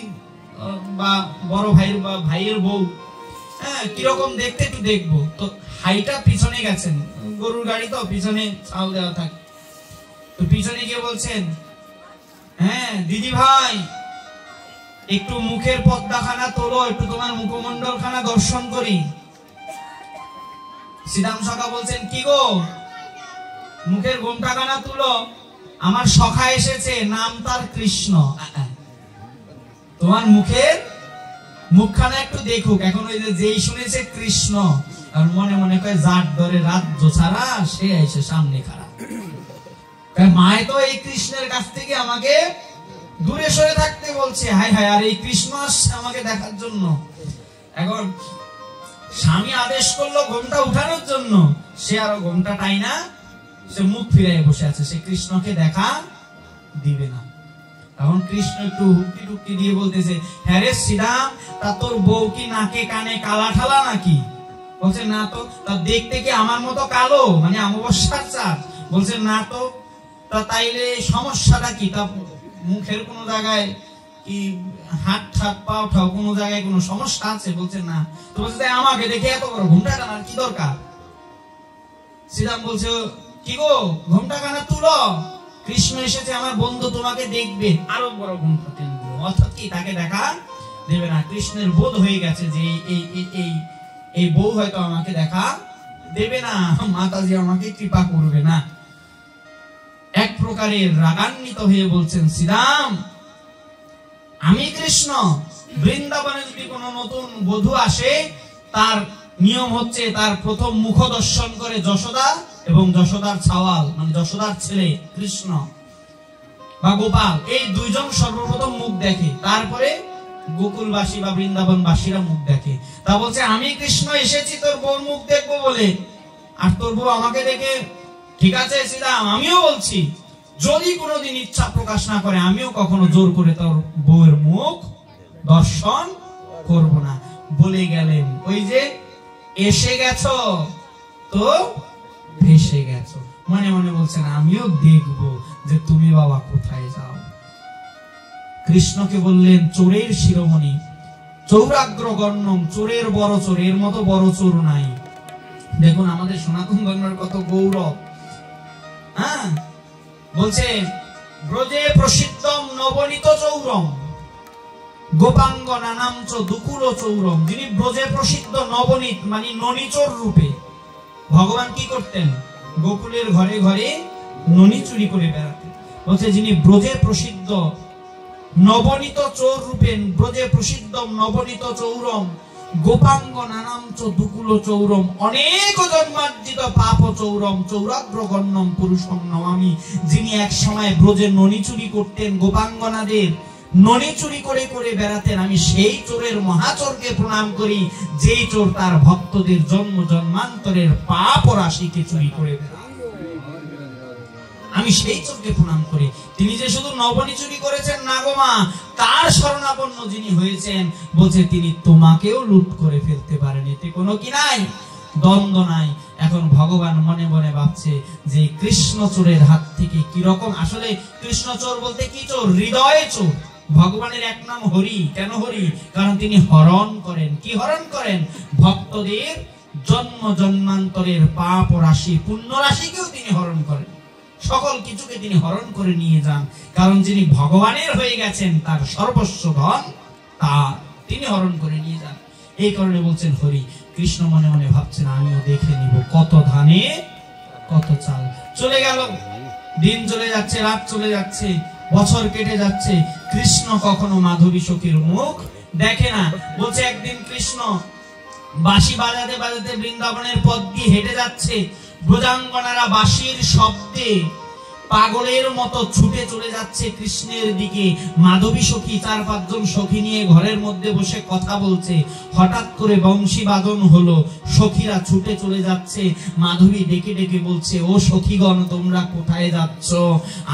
বা বড় ভাইয়ের বা ভাইয়ের বউ, হ্যাঁ কিরকম দেখতে একটু দেখবো। তো হাইটা পিছনে গেছেন, গরুর গাড়ি তো পিছনে চাল দেওয়া থাকে, তো পিছনে গিয়ে বলছেন, হ্যাঁ দিদি ভাই একটু মুখের পর্দাখানা তোলো, একটু তোমার মুখমন্ডল খানা দর্শন করি। শ্রীরাম সখা বলছেন, কি গো মুখের ঘোমটাখানা তুলো, আমার সখা এসেছে, নাম তার কৃষ্ণ, তোমার মুখের মুখখানা একটু দেখুক। এখন ওই যেই শুনেছে কৃষ্ণ, আর মনে মনে কয় জাত ধরে রাজ্য ছাড়া সে এসে সামনে খারাপ। মায়ে তো এই কৃষ্ণের কাছ থেকে আমাকে দূরে সরে থাকতে বলছে, হায় হায়, আর এই কৃষ্ণ আসছে আমাকে দেখার জন্য। এখন স্বামী আদেশ করলো ঘোমটা উঠানোর জন্য, সে আরো ঘোমটা টাই না, সে মুখ ফিরাই বসে আছে, সে কৃষ্ণকে দেখা দিবে না। এখন কৃষ্ণ একটু হুক্তি টুক্তি দিয়ে বলতেছে, হ্যাঁ রে শ্রীরাম, তা তোর বউ কি নাকে কানে কালা ঠালা নাকি? বলছে না তো। তা দেখতে কি আমার মতো কালো, মানে অমাবস্যার চাঁদ? বলছে না তো। তা তাইলে সমস্যাটা কি? তা মুখের কোন জায়গায় কি হাত ঠাত পাও ঠাও কোন জায়গায় কোনো সমস্যা আছে? বলছে না। তো বলছে আমাকে দেখে এত বড় ঘোমটা টানার কি দরকার? শ্রীরাম বলছে, কি গো ঘোমটা কানা তুলো, কৃষ্ণ এসেছে, আমার বন্ধু তোমাকে দেখবে। আরো বড় ঘোমটা টেনে দিল, অর্থাৎ কি তাকে দেখা দেবে না। কৃষ্ণের বোধ হয়ে গেছে যে এই বউ হয়তো আমাকে দেখা দেবে না, মাতাজি আমাকে কৃপা করবে না। এক প্রকারের রাগান্বিত হয়ে বলছেন, শ্রীরাম আমি কৃষ্ণ, বৃন্দাবনে যদি কোনো নতুন বধূ আসে, তার নিয়ম হচ্ছে তার প্রথম মুখ দর্শন করে যশোদা এবং যশোদার ছাওয়াল, মানে যশোদার ছেলে কৃষ্ণ বা গোপাল, এই দুইজন সর্বপ্রথম মুখ দেখে, তারপরে গোকুলবাসী বা বৃন্দাবনবাসীরা মুখ দেখে। তা বলছে আমি কৃষ্ণ এসেছি তোর বউর মুখ দেখবো বলে, আর তোর বউ আমাকে দেখে, ঠিক আছে শ্রীরাম, আমিও বলছি যদি কোনোদিন ইচ্ছা প্রকাশ না করে, আমিও কখনো জোর করে তোর বউয়ের মুখ দর্শন করব না। বলে গেলেন, ওই যে এসে গেছো তো ভেসে গেছো। মনে মনে বলছেন, আমিও দেখবো যে তুমি বাবা কোথায় যাও। কৃষ্ণকে বললেন, চোরের শিরোমণি, চৌরাগ্র গণ্যম, চোরের বড় চোর, এর মতো বড় চোর নাই। দেখুন আমাদের সনাতন ধর্মের কত গৌরব। হ্যাঁ বলছে, ব্রজে প্রসিদ্ধম নবনীত চৌরম, গোপাঙ্গ নানাম চ দুকুল চৌরম। যিনি ব্রজে প্রসিদ্ধ নবনীত মানে ননিচোর রূপে, ভগবান কি করতেন? গোকুলের ঘরে ঘরে ননি চুরি করে বেড়াতেন। বলছে যিনি ব্রজে প্রসিদ্ধ নবনীত চোর রূপেন, ব্রজে প্রসিদ্ধম নবনীত চৌরম, গোপাঙ্গ নানাম চ দুকুল চৌরম, অনেক জন্মার্জিত পাপ চৌরম, চৌরাগ্র গণ্যম পুরুষম নমামি। যিনি এক সময় ব্রজে ননি চুরি করতেন, গোপাঙ্গনাদের ননি চুরি করে করে বেড়াতেন, আমি সেই চোরের মহাচোরকে প্রণাম করি, যেই চোর তার ভক্তদের জন্ম জন্মান্তরের পাপ রাশিকে চুরি করে বেড়ায়। আমি সেই চোরকে প্রণাম করি। তিনি যে শুধু নবনী চুরি করেছেন না গো মা, তার শরণাপন্ন যিনি হয়েছেন, বলছে তিনি তোমাকেও লুট করে ফেলতে পারেন, এতে কোনো কি নাই, দ্বন্দ্ব নাই। এখন ভগবান মনে মনে ভাবছে যে কৃষ্ণ চোরের হাত থেকে কি রকম, আসলে কৃষ্ণ চোর বলতে কি চোর? হৃদয় চোর। ভগবানের এক নাম হরি। কেন হরি? কারণ তিনি হরণ করেন। কি হরণ করেন? ভক্তদের জন্ম জন্মান্তরের পাপ রাশি, পুণ্য রাশিকেও তিনি হরণ করেন, সকল কিছুকে তিনি হরণ করে নিয়ে যান। কারণ যিনি ভগবানের হয়ে গেছেন, তার সর্বস্ব ধন তা তিনি হরণ করে নিয়ে যান। এই কারণে বলছেন হরি। কৃষ্ণ মনে মনে ভাবছেন, আমিও দেখে নিব কত ধানে কত চাল। চলে গেল, দিন চলে যাচ্ছে, রাত চলে যাচ্ছে, বছর কেটে যাচ্ছে। কৃষ্ণ কখনো মাধবী সখীর মুখ দেখে না। বলছে একদিন কৃষ্ণ বাঁশি বাজাতে বাজাতে বৃন্দাবনের পথ দিয়ে হেঁটে যাচ্ছে। ব্রজাঙ্গনারা বাঁশির শব্দে পাগলের মতো ছুটে চলে যাচ্ছে কৃষ্ণের দিকে। মাধবী সখী 4-5 সখী নিয়ে ঘরের মধ্যে বসে কথা বলছে। হঠাৎ করে বংশী বাদন হলো, সখীরা ছুটে চলে যাচ্ছে। মাধবী ডেকে ডেকে বলছে, ও সখীগণ, তোমরা কোথায় যাচ্ছ?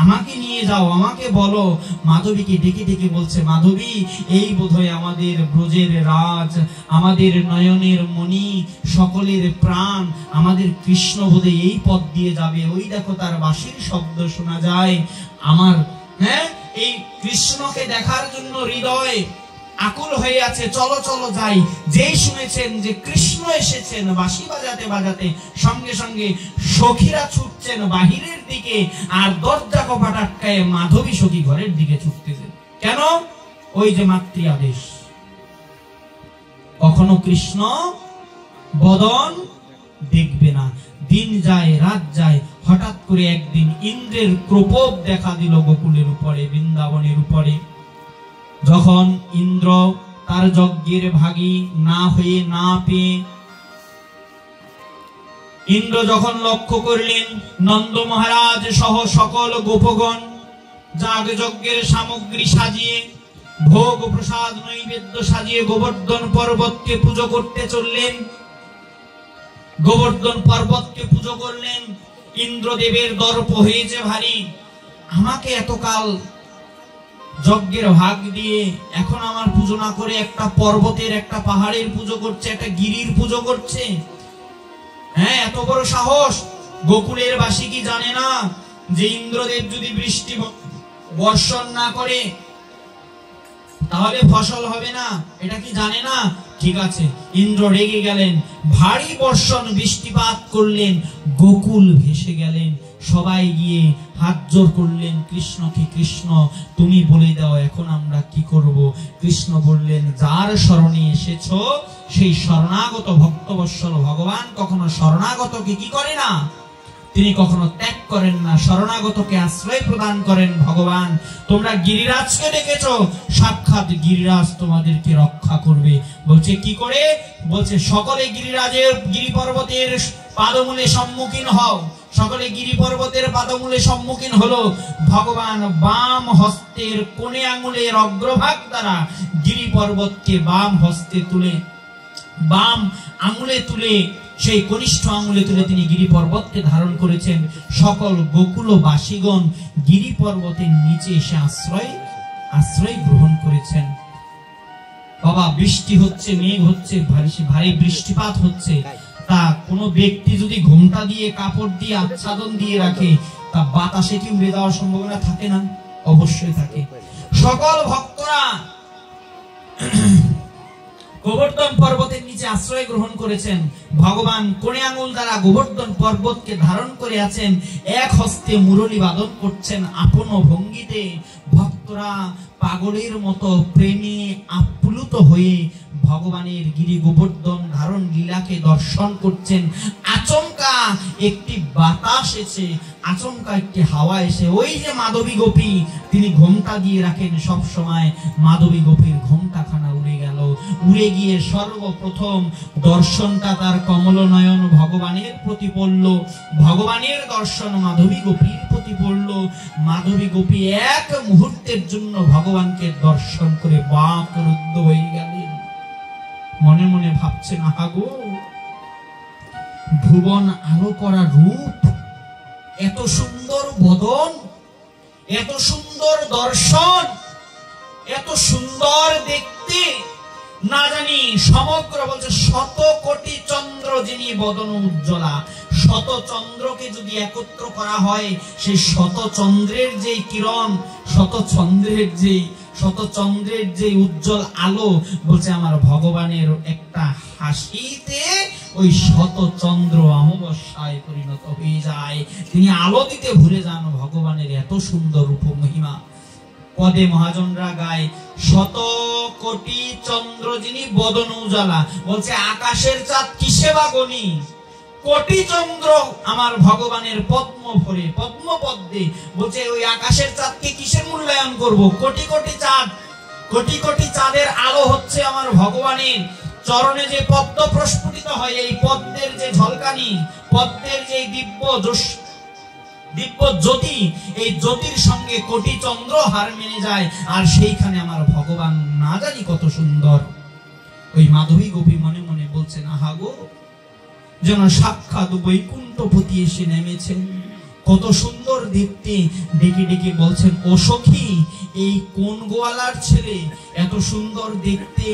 আমাকে নিয়ে যাও, আমাকে বলো। মাধবীকে ডেকে ডেকে বলছে, মাধবী, এই বোধহয় আমাদের ব্রজের রাজ, আমাদের নয়নের মণি, সকলের প্রাণ, আমাদের কৃষ্ণ বোধহয় এই পথ দিয়ে যাবে। ওই দেখো তার বাঁশির শব্দ শোনা যায়। আমার এই কৃষ্ণকে দেখার জন্য হৃদয় আকুল হয়ে আছে, চলো চলো যাই। যেই শুনেছেন যে কৃষ্ণ এসেছেন বাঁশি বাজাতে বাজাতে, সঙ্গে সঙ্গে সখীরা ছুটছেন বাহিরের দিকে, আর দরজা কপাট আটকায় মাধবী সখী ঘরের দিকে ছুটতেছেন। কেন? ওই যে মাতৃ আদেশ। কখনো কৃষ্ণ বদন দেখবে না। দিন যায়, রাত যায়, হঠাৎ করে একদিন ইন্দ্রের প্রকোপ দেখা দিল গোকুলের উপরে, বৃন্দাবনের উপরে। যখন ইন্দ্র তার যজ্ঞের ভাগী না হয়ে, না পেয়ে, ইন্দ্র যখন লক্ষ্য করলেন নন্দ মহারাজ সহ সকল গোপগণ যাগ যজ্ঞের সামগ্রী সাজিয়ে, ভোগ প্রসাদ নৈবেদ্য সাজিয়ে গোবর্ধন পর্বতকে পুজো করতে চললেন, গোবর্ধন পর্বতকে পুজো করলেন। ইন্দ্রদেবের দর্প হয়েছে ভারী, আমাকে এতকাল যজ্ঞের ভাগ দিয়ে এখন আমার পুজো না করে একটা পর্বতের, একটা পাহাড়ের পুজো করছে, একটা গিরির পুজো করছে। হ্যাঁ, এত বড় সাহস! গোকুলের বাসী কি জানে না যে ইন্দ্রদেব যদি বৃষ্টি বর্ষণ না করে তাহলে ফসল হবে না? এটা কি জানে না? ঠিক আছে, ইন্দ্র রেগে গেলেন, ভারী বর্ষণ বৃষ্টিপাত করলেন, গোকুল ভেসে গেলেন। সবাই গিয়ে হাত জোর করলেন কৃষ্ণকে, কৃষ্ণ তুমি বলে দাও এখন আমরা কি করব? কৃষ্ণ বললেন, যার শরণে এসেছো সেই শরণাগত ভক্তবৎসল ভগবান কখনো শরণাগতকে কি করে না? তিনি কখনো ত্যাগ করেন না, শরণাগতকে আশ্রয় প্রদান করেন ভগবান। তোমরা গিরিরাজকে দেখেছো, সাক্ষাৎ গিরিরাজ তোমাদেরকে রক্ষা করবে। বলছে কি করে? বলছে সকলে গিরিরাজের, গিরি পর্বতের পাদমূলে সম্মুখীন হও। সকলে গিরি পর্বতের পাদমূলে সম্মুখীন হলো। ভগবান বাম হস্তের কোণে আঙুলের অগ্রভাগ দ্বারা গিরি পর্বতকে বাম হস্তে তুলে, বাম আঙুলে তুলে, সেই কনিষ্ঠ আঙুলে তুলে তিনি গিরি পর্বতকে ধারণ করেছেন। সকল গোকুলবাসীগণ গিরি পর্বতের নিচে এসে আশ্রয় গ্রহণ করেছেন। বাবা, বৃষ্টি হচ্ছে, মেঘ হচ্ছে, ভারী বৃষ্টিপাত হচ্ছে, তা কোনো ব্যক্তি যদি ঘোমটা দিয়ে, কাপড় দিয়ে আচ্ছাদন দিয়ে রাখে, তা বাতাসে কি উড়ে যাওয়ার সম্ভাবনা থাকে না? অবশ্যই থাকে। সকল ভক্তরা গোবর্ধন পর্বতের নিচে আশ্রয় গ্রহণ করেছেন। ভগবান কোণে আঙুল দ্বারা গোবর্ধন পর্বতকে ধারণ করে আছেন, এক হস্তে মুরলী বাদন করছেন আপন ভঙ্গিতে। ভক্তরা পাগলের মতো প্রেমে আপ্লুত হয়ে ভগবানের গিরি গোবর্ধন ধারণ লীলাকে দর্শন করছেন। আচমকা একটি বাতাস এসে, আচমকা একটি হাওয়া এসে, ওই যে মাধবী গোপী, তিনি ঘোমটা দিয়ে রাখেন সব সময়, মাধবী গোপীর ঘোমটাখানা উড়ে গেল। উড়ে গিয়ে সর্বপ্রথম দর্শনটা তার কমল নয়ন ভগবানের প্রতি পড়ল। ভগবানের দর্শন মাধবী গোপীর প্রতি পড়ল। মাধবী গোপী এক মুহূর্তের জন্য ভগবানকে দর্শন করে বাকরুদ্ধ হয়ে গেলেন। মনে মনে ভাবছেন, আহা গো, ভুবন আলো করা রূপ, এত সুন্দর বদন, এত সুন্দর দর্শন, এত সুন্দর দেখতে, না জানি সমগ্র, বলছে শত কোটি চন্দ্র যিনি বদন উজ্জ্বলা। শত চন্দ্রকে যদি একত্র করা হয়, সেই শত চন্দ্রের যে কিরণ, শত চন্দ্রের যে শত চন্দ্রের যে উজ্জ্বল আলো, বলছে আমার ভগবানের একটা হাসিতে ওই শত চন্দ্র অমাবস্যায় পরিণত হয়ে যায়। তিনি আলো দিতে ভুলে যান ভগবানের এত সুন্দর রূপ মহিমা। পদে মহাজনরা গায়, শত কোটি চন্দ্র যিনি বদন উজালা, বলছে আকাশের চাঁদ কিসে বা গনি, কোটি চন্দ্র আমার ভগবানের পদ্ম ভরে পদ্ম পদ্মে, বলছে ওই আকাশের চাঁদকে কিসের মূল্যায়ন করব, কোটি কোটি চাঁদ, কোটি কোটি চাঁদের আলো হচ্ছে আমার ভগবানের চরণে যে পদ্ম প্রস্ফুটিত হয়, এই পদ্মের যে ঝলকানি, পদ্মের যে দিব্য জ্যোতি, এই জ্যোতির সঙ্গে কোটি চন্দ্র হার মেনে যায়। আর সেইখানে আমার ভগবান না জানি কত সুন্দর। ওই মাধবী গোপী মনে মনে বলছেন, আহা গো, যেন সাক্ষাৎ বৈকুণ্ঠপতি এসে নেমেছেন, কত সুন্দর দেখতে। ডেকে ডেকে বলছেন, ও সখী, এই কোন গোয়ালার ছেলে, এত সুন্দর দেখতে,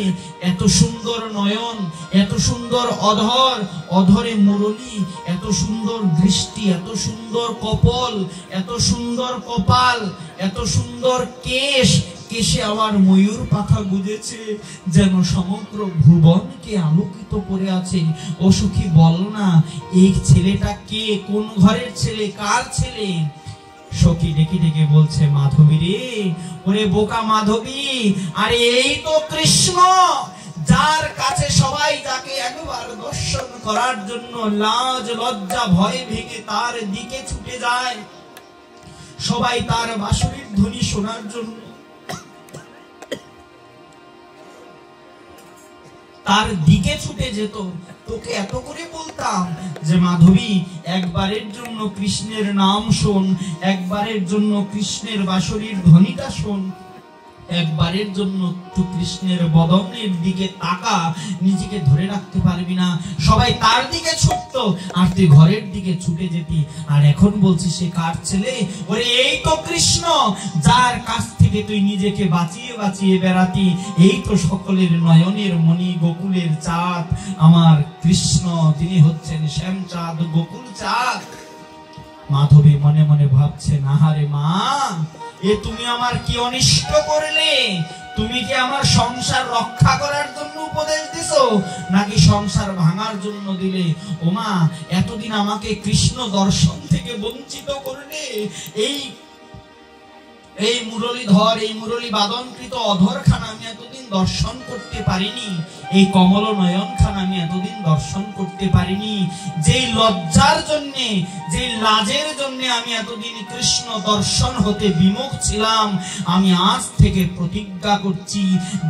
এত সুন্দর নয়ন, এত সুন্দর অধর, অধরে মুরলী, এত সুন্দর দৃষ্টি, এত সুন্দর কপল, এত সুন্দর কপাল, এত সুন্দর কেশ, কেশে আবার ময়ূর পাখা গুজেছে, যেন সমগ্র ভুবনকে আলোকিত করে আছে। ও সখী, বল না, এই ছেলেটা কে, কোন ঘরের ছেলে, কার ছেলে? সখী ডেকে ডেকে বলছে, মাধবী রে, ওরে বোকা মাধবী, আরে এই তো কৃষ্ণ, যার কাছে সবাই যাকে একবার দর্শন করার জন্য লাজ লজ্জা ভয় ভেঙে তার দিকে ছুটে যায়, সবাই তার বাঁশরীর ধ্বনি শোনার জন্য তার দিকে ছুটে যেত। তোকে এত করে বলতাম যে মাধবী, একবারের জন্য কৃষ্ণের নাম শোন, একবারের জন্য কৃষ্ণের বাঁশরীর ধ্বনিটা শোন, একবারের জন্য তুই কৃষ্ণের বদনের দিকে তাকা, নিজেকে ধরে রাখতে পারবি না। সবাই তার দিকে ছুটতো আর তুই ঘরের দিকে ছুটে যেতি। আর এখন বলছিস সে কার ছেলে? ওরে এই তো কৃষ্ণ, যার কাছ থেকে তুই নিজেকে বাঁচিয়ে বাঁচিয়ে বেড়াতি। এই তো সকলের নয়নের মণি, গোকুলের চাঁদ আমার কৃষ্ণ, তিনি হচ্ছেন শ্যামচাঁদ, গোকুল চাঁদ। মাধবী মনে মনে ভাবছে, আহারে মা, এ তুমি আমার কি অনিষ্ট করলে? তুমি কি আমার সংসার রক্ষা করার জন্য উপদেশ দিছো, নাকি সংসার ভাঙার জন্য দিলে? ও মা, এতদিন আমাকে কৃষ্ণ দর্শন থেকে বঞ্চিত করলে। এই মুরলীধর, এই মুরলী বাদনকৃত অধর খানা আমি এতদিন দর্শন করতে পারিনি, এই কমল নয়ন খানা আমি এতদিন দর্শন করতে পারিনি। যেই লজ্জার জন্য, যেই লাজের জন্য আমি এতদিন কৃষ্ণ দর্শন হতে বিমুখ ছিলাম, আমি আজ থেকে প্রতিজ্ঞা করছি,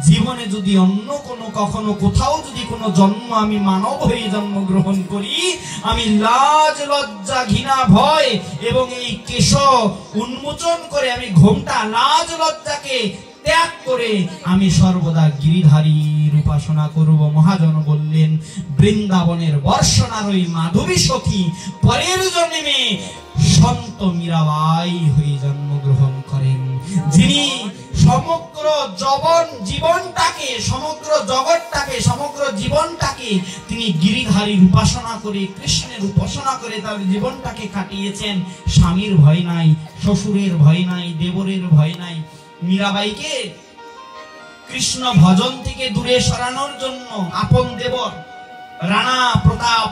জীবনে যদি অন্য কোনো কখনো কোথাও যদি কোনো জন্ম আমি মানব হয়ে জন্মগ্রহণ করি, আমি লাজ লজ্জা ঘৃণা ভয় এবং এই কেশ উন্মোচন করে আমি ঘোমটা লাজ লজ্জাকে ত্যাগ করে আমি সর্বদা গিরিধারীর উপাসনা করব। মহাজন বললেন, বৃন্দাবনের বর্ষণার ওই মাধবী সখী পরের জন্মে সন্ত মীরাবাই হয়ে জন্মগ্রহণ করেন, যিনি সমগ্র জীবনটাকে, সমগ্র জগৎটাকে, সমগ্র জীবনটাকে তিনি গিরিধারীর উপাসনা করে, কৃষ্ণের উপাসনা করে তার জীবনটাকে কাটিয়েছেন। স্বামীর ভয় নাই, শ্বশুরের ভয় নাই, দেবরের ভয় নাই। মীরাবাইকে কৃষ্ণ ভজন থেকে দূরে সরানোর জন্য আপন দেবর রানা প্রতাপ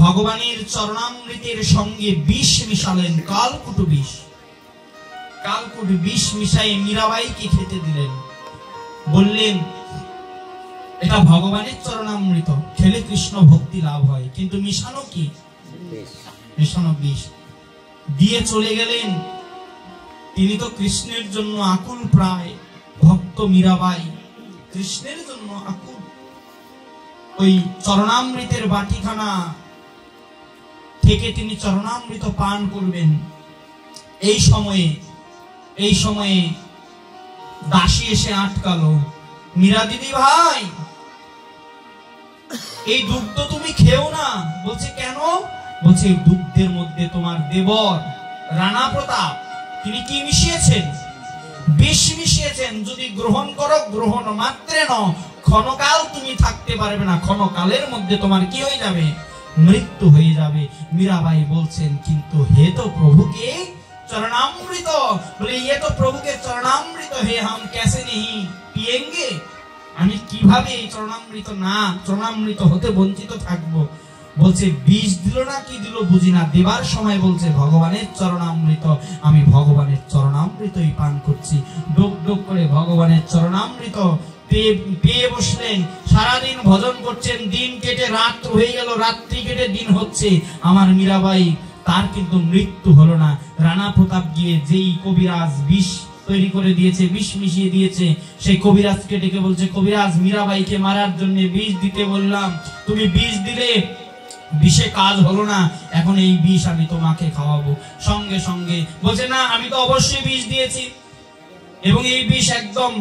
ভগবানের চরণামৃতের সঙ্গে বিষ মিশালেন, কালকুট বিষ। কালকুট বিষ মিশাই মীরাবাইকে খেতে দিলেন, বললেন এটা ভগবানের চরণামৃত, খেলে কৃষ্ণ ভক্তি লাভ হয়। কিন্তু মিশানো কি? মিশানো বিষ। দিয়ে চলে গেলেন। তিনি তো কৃষ্ণের জন্য আকুল প্রায়, ভক্ত মীরাবাই কৃষ্ণের জন্য আকুল। ওই চরণামৃতের বাটিখানা থেকে তিনি চরণামৃত পান করবেন। এই সময়ে দাসী এসে আটকালো, মীরা দিদি ভাই, এই দুগ্ধ তুমি খেও না। বলছে কেন? বলছে এই দুগ্ধের মধ্যে তোমার দেবর রানা প্রতাপ তিনি কি মিশিয়েছেন? বিষ মিশিয়েছেন। যদি গ্রহণ করো, গ্রহণ মাত্রে ন, ক্ষণকাল তুমি থাকতে পারবে না, ক্ষণকালের মধ্যে তোমার কি হয়ে যাবে? মৃত্যু হয়ে যাবে। মীরাবাই বলছেন, কিন্তু হে তো প্রভুকে चरणामृत, बोले ये तो प्रभु के चरणामृत है, हम कैसे नहीं पिएंगे? আমি কিভাবে এই চরণামৃত হতে বঞ্চিত থাকবো? বলছে বিষ দিল না কি দিল বুঝি না, দেবার সময় বলছে ভগবানের চরণামৃত, আমি ভগবানের চরণামৃতই পান করছি। ডোক ডোক করে ভগবানের চরণামৃত পেয়ে বসলেন। সারাদিন ভজন করছেন, দিন কেটে রাত হয়ে গেল, রাত্রি কেটে দিন হচ্ছে। আমার মীরাবাই তার কিন্তু মৃত্যু হলো না। রানা প্রতাপ গিয়ে যেই কবিরাজ বিষ তৈরি করে দিয়েছে, বিষ মিশিয়ে দিয়েছে, সেই কবিরাজকে ডেকে বলছে, কবিরাজ মীরাবাইকে মারার জন্য বিষ দিতে বললাম, তুমি বিষ দিলে, বিষে কাজ হলো না, এখন এই বিষ আমি তোমাকে খাওয়াবো। সঙ্গে সঙ্গে বলছে না, আমি তো অবশ্যই বিষ দিয়েছি এবং এই বিষ একদম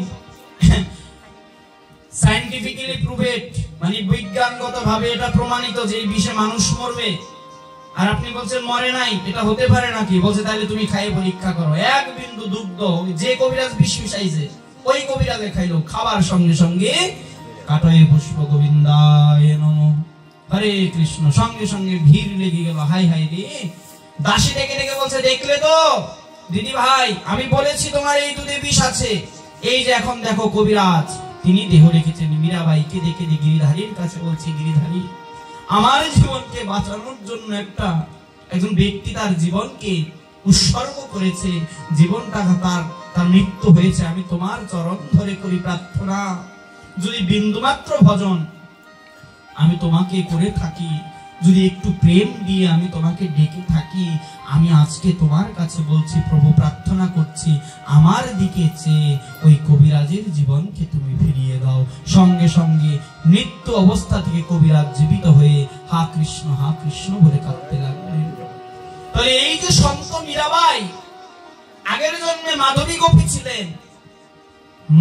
সায়েন্টিফিক্যালি প্রুভেড, মানে বিজ্ঞানগত ভাবে এটা প্রমাণিত যে এই বিষে মানুষ মরবে। আর আপনি বলছেন মরে নাই, এটা হতে পারে নাকি? বলছে তাহলে তুমি খাইয়ে পরীক্ষা করো। এক বিন্দু দুগ্ধ যে কবিরাজ বিষ মিশাইছে ওই কবিরাজে খাইলো। খাবার সঙ্গে সঙ্গে কাটয়ে পুষ্প গোবিন্দায় নমঃ, হরে কৃষ্ণ, সঙ্গে সঙ্গে ভিড় লেগে গেল। হাই হাই রে, দাসী ডেকে ডেকে বলছে, দেখলে তো দিদি ভাই, আমি বলেছি তোমার এই দুধে বিষ আছে। এই যে এখন দেখো কবিরাজ তিনি দেহ রেখেছেন। মীরাবাইকে দেখে গিরিধারীর কাছে বলছে, গিরিধারী, আমার জীবনকে বাঁচানোর জন্য একজন ব্যক্তি তার জীবনকে উৎসর্গ করেছে, জীবনটা তার মৃত্যু হয়েছে। আমি তোমার চরণ ধরে করি প্রার্থনা, যদি বিন্দুমাত্র ভজন আমি তোমাকে করে থাকি, যদি একটু প্রেম দিয়ে আমি তোমাকে ডেকে থাকি, আমি আজকে তোমার কাছে বলছি, প্রভু প্রার্থনা করছি, আমার দিকে চেয়ে ওই কবিরাজের জীবনকে তুমি ফিরিয়ে দাও। সঙ্গে সঙ্গে মৃত্যু অবস্থা থেকে কবিরাজ জীবিত হয়ে হা কৃষ্ণ বলে কাঁদতে লাগলেন। তাহলে এই যে সন্ত মীরাবাই আগের জন্মে মাধবী গোপী ছিলেন,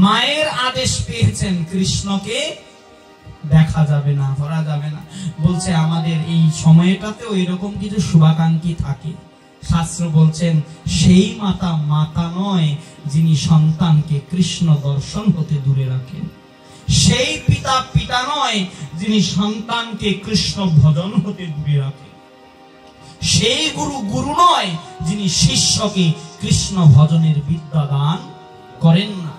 মায়ের আদেশ পেয়েছেন কৃষ্ণকে দেখা যাবে না, ধরা যাবে না। বলছে আমাদের এই সময়টাতেও এরকম কিছু শুভাকাঙ্ক্ষী থাকে। শাস্ত্র বলছেন, সেই মাতা নয় যিনি সন্তানকে কৃষ্ণ দর্শন হতে দূরে রাখেন, সেই পিতা নয় যিনি সন্তানকে কৃষ্ণ ভজন হতে দূরে রাখেন, সেই গুরু নয় যিনি শিষ্যকে কৃষ্ণ ভজনের বিদ্যা দান করেন না,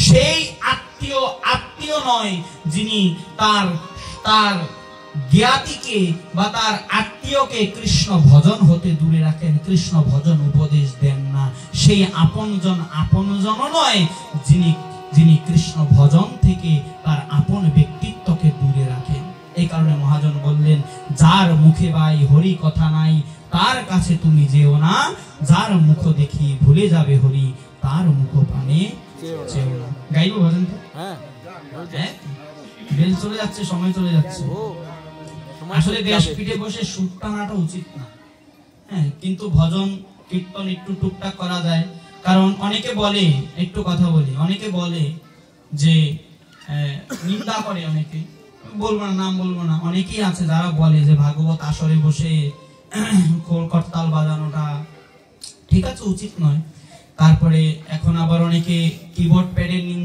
সেই আত্মীয় নয় যিনি তার জ্ঞাতিকে বা তার আত্মীয়কে কৃষ্ণ ভজন হতে দূরে রাখেন, কৃষ্ণ ভজন উপদেশ দেন না, সেই আপনজন নয় যিনি কৃষ্ণ ভজন থেকে তার আপন ব্যক্তিত্বকে দূরে রাখেন। এই কারণে মহাজন বললেন, যার মুখে ভাই হরি কথা নাই তার কাছে তুমি যেও না, যার মুখ দেখি ভুলে যাবে হরি তার মুখ পানে চেও না। গাইবো ভজনটা? হ্যাঁ, বেল চলে যাচ্ছে, সময় চলে যাচ্ছে। আসলে ব্যাসপীঠে বসে সুর টানাটা উচিত না, হ্যাঁ, কিন্তু ভজন কীর্তন একটু টুকটাক করা যায়। কারণ অনেকে বলে, একটু কথা বলি, অনেকে বলে যে নিন্দা করে, অনেকে বলবো না, নাম বলবো না, অনেকেই আছে যারা বলে যে ভাগবত আসরে বসে করতাল বাজানোটা ঠিক আছে, উচিত নয়। তারপরে এখন আবার অনেকে কিবোর্ড প্যাডের নিন্দা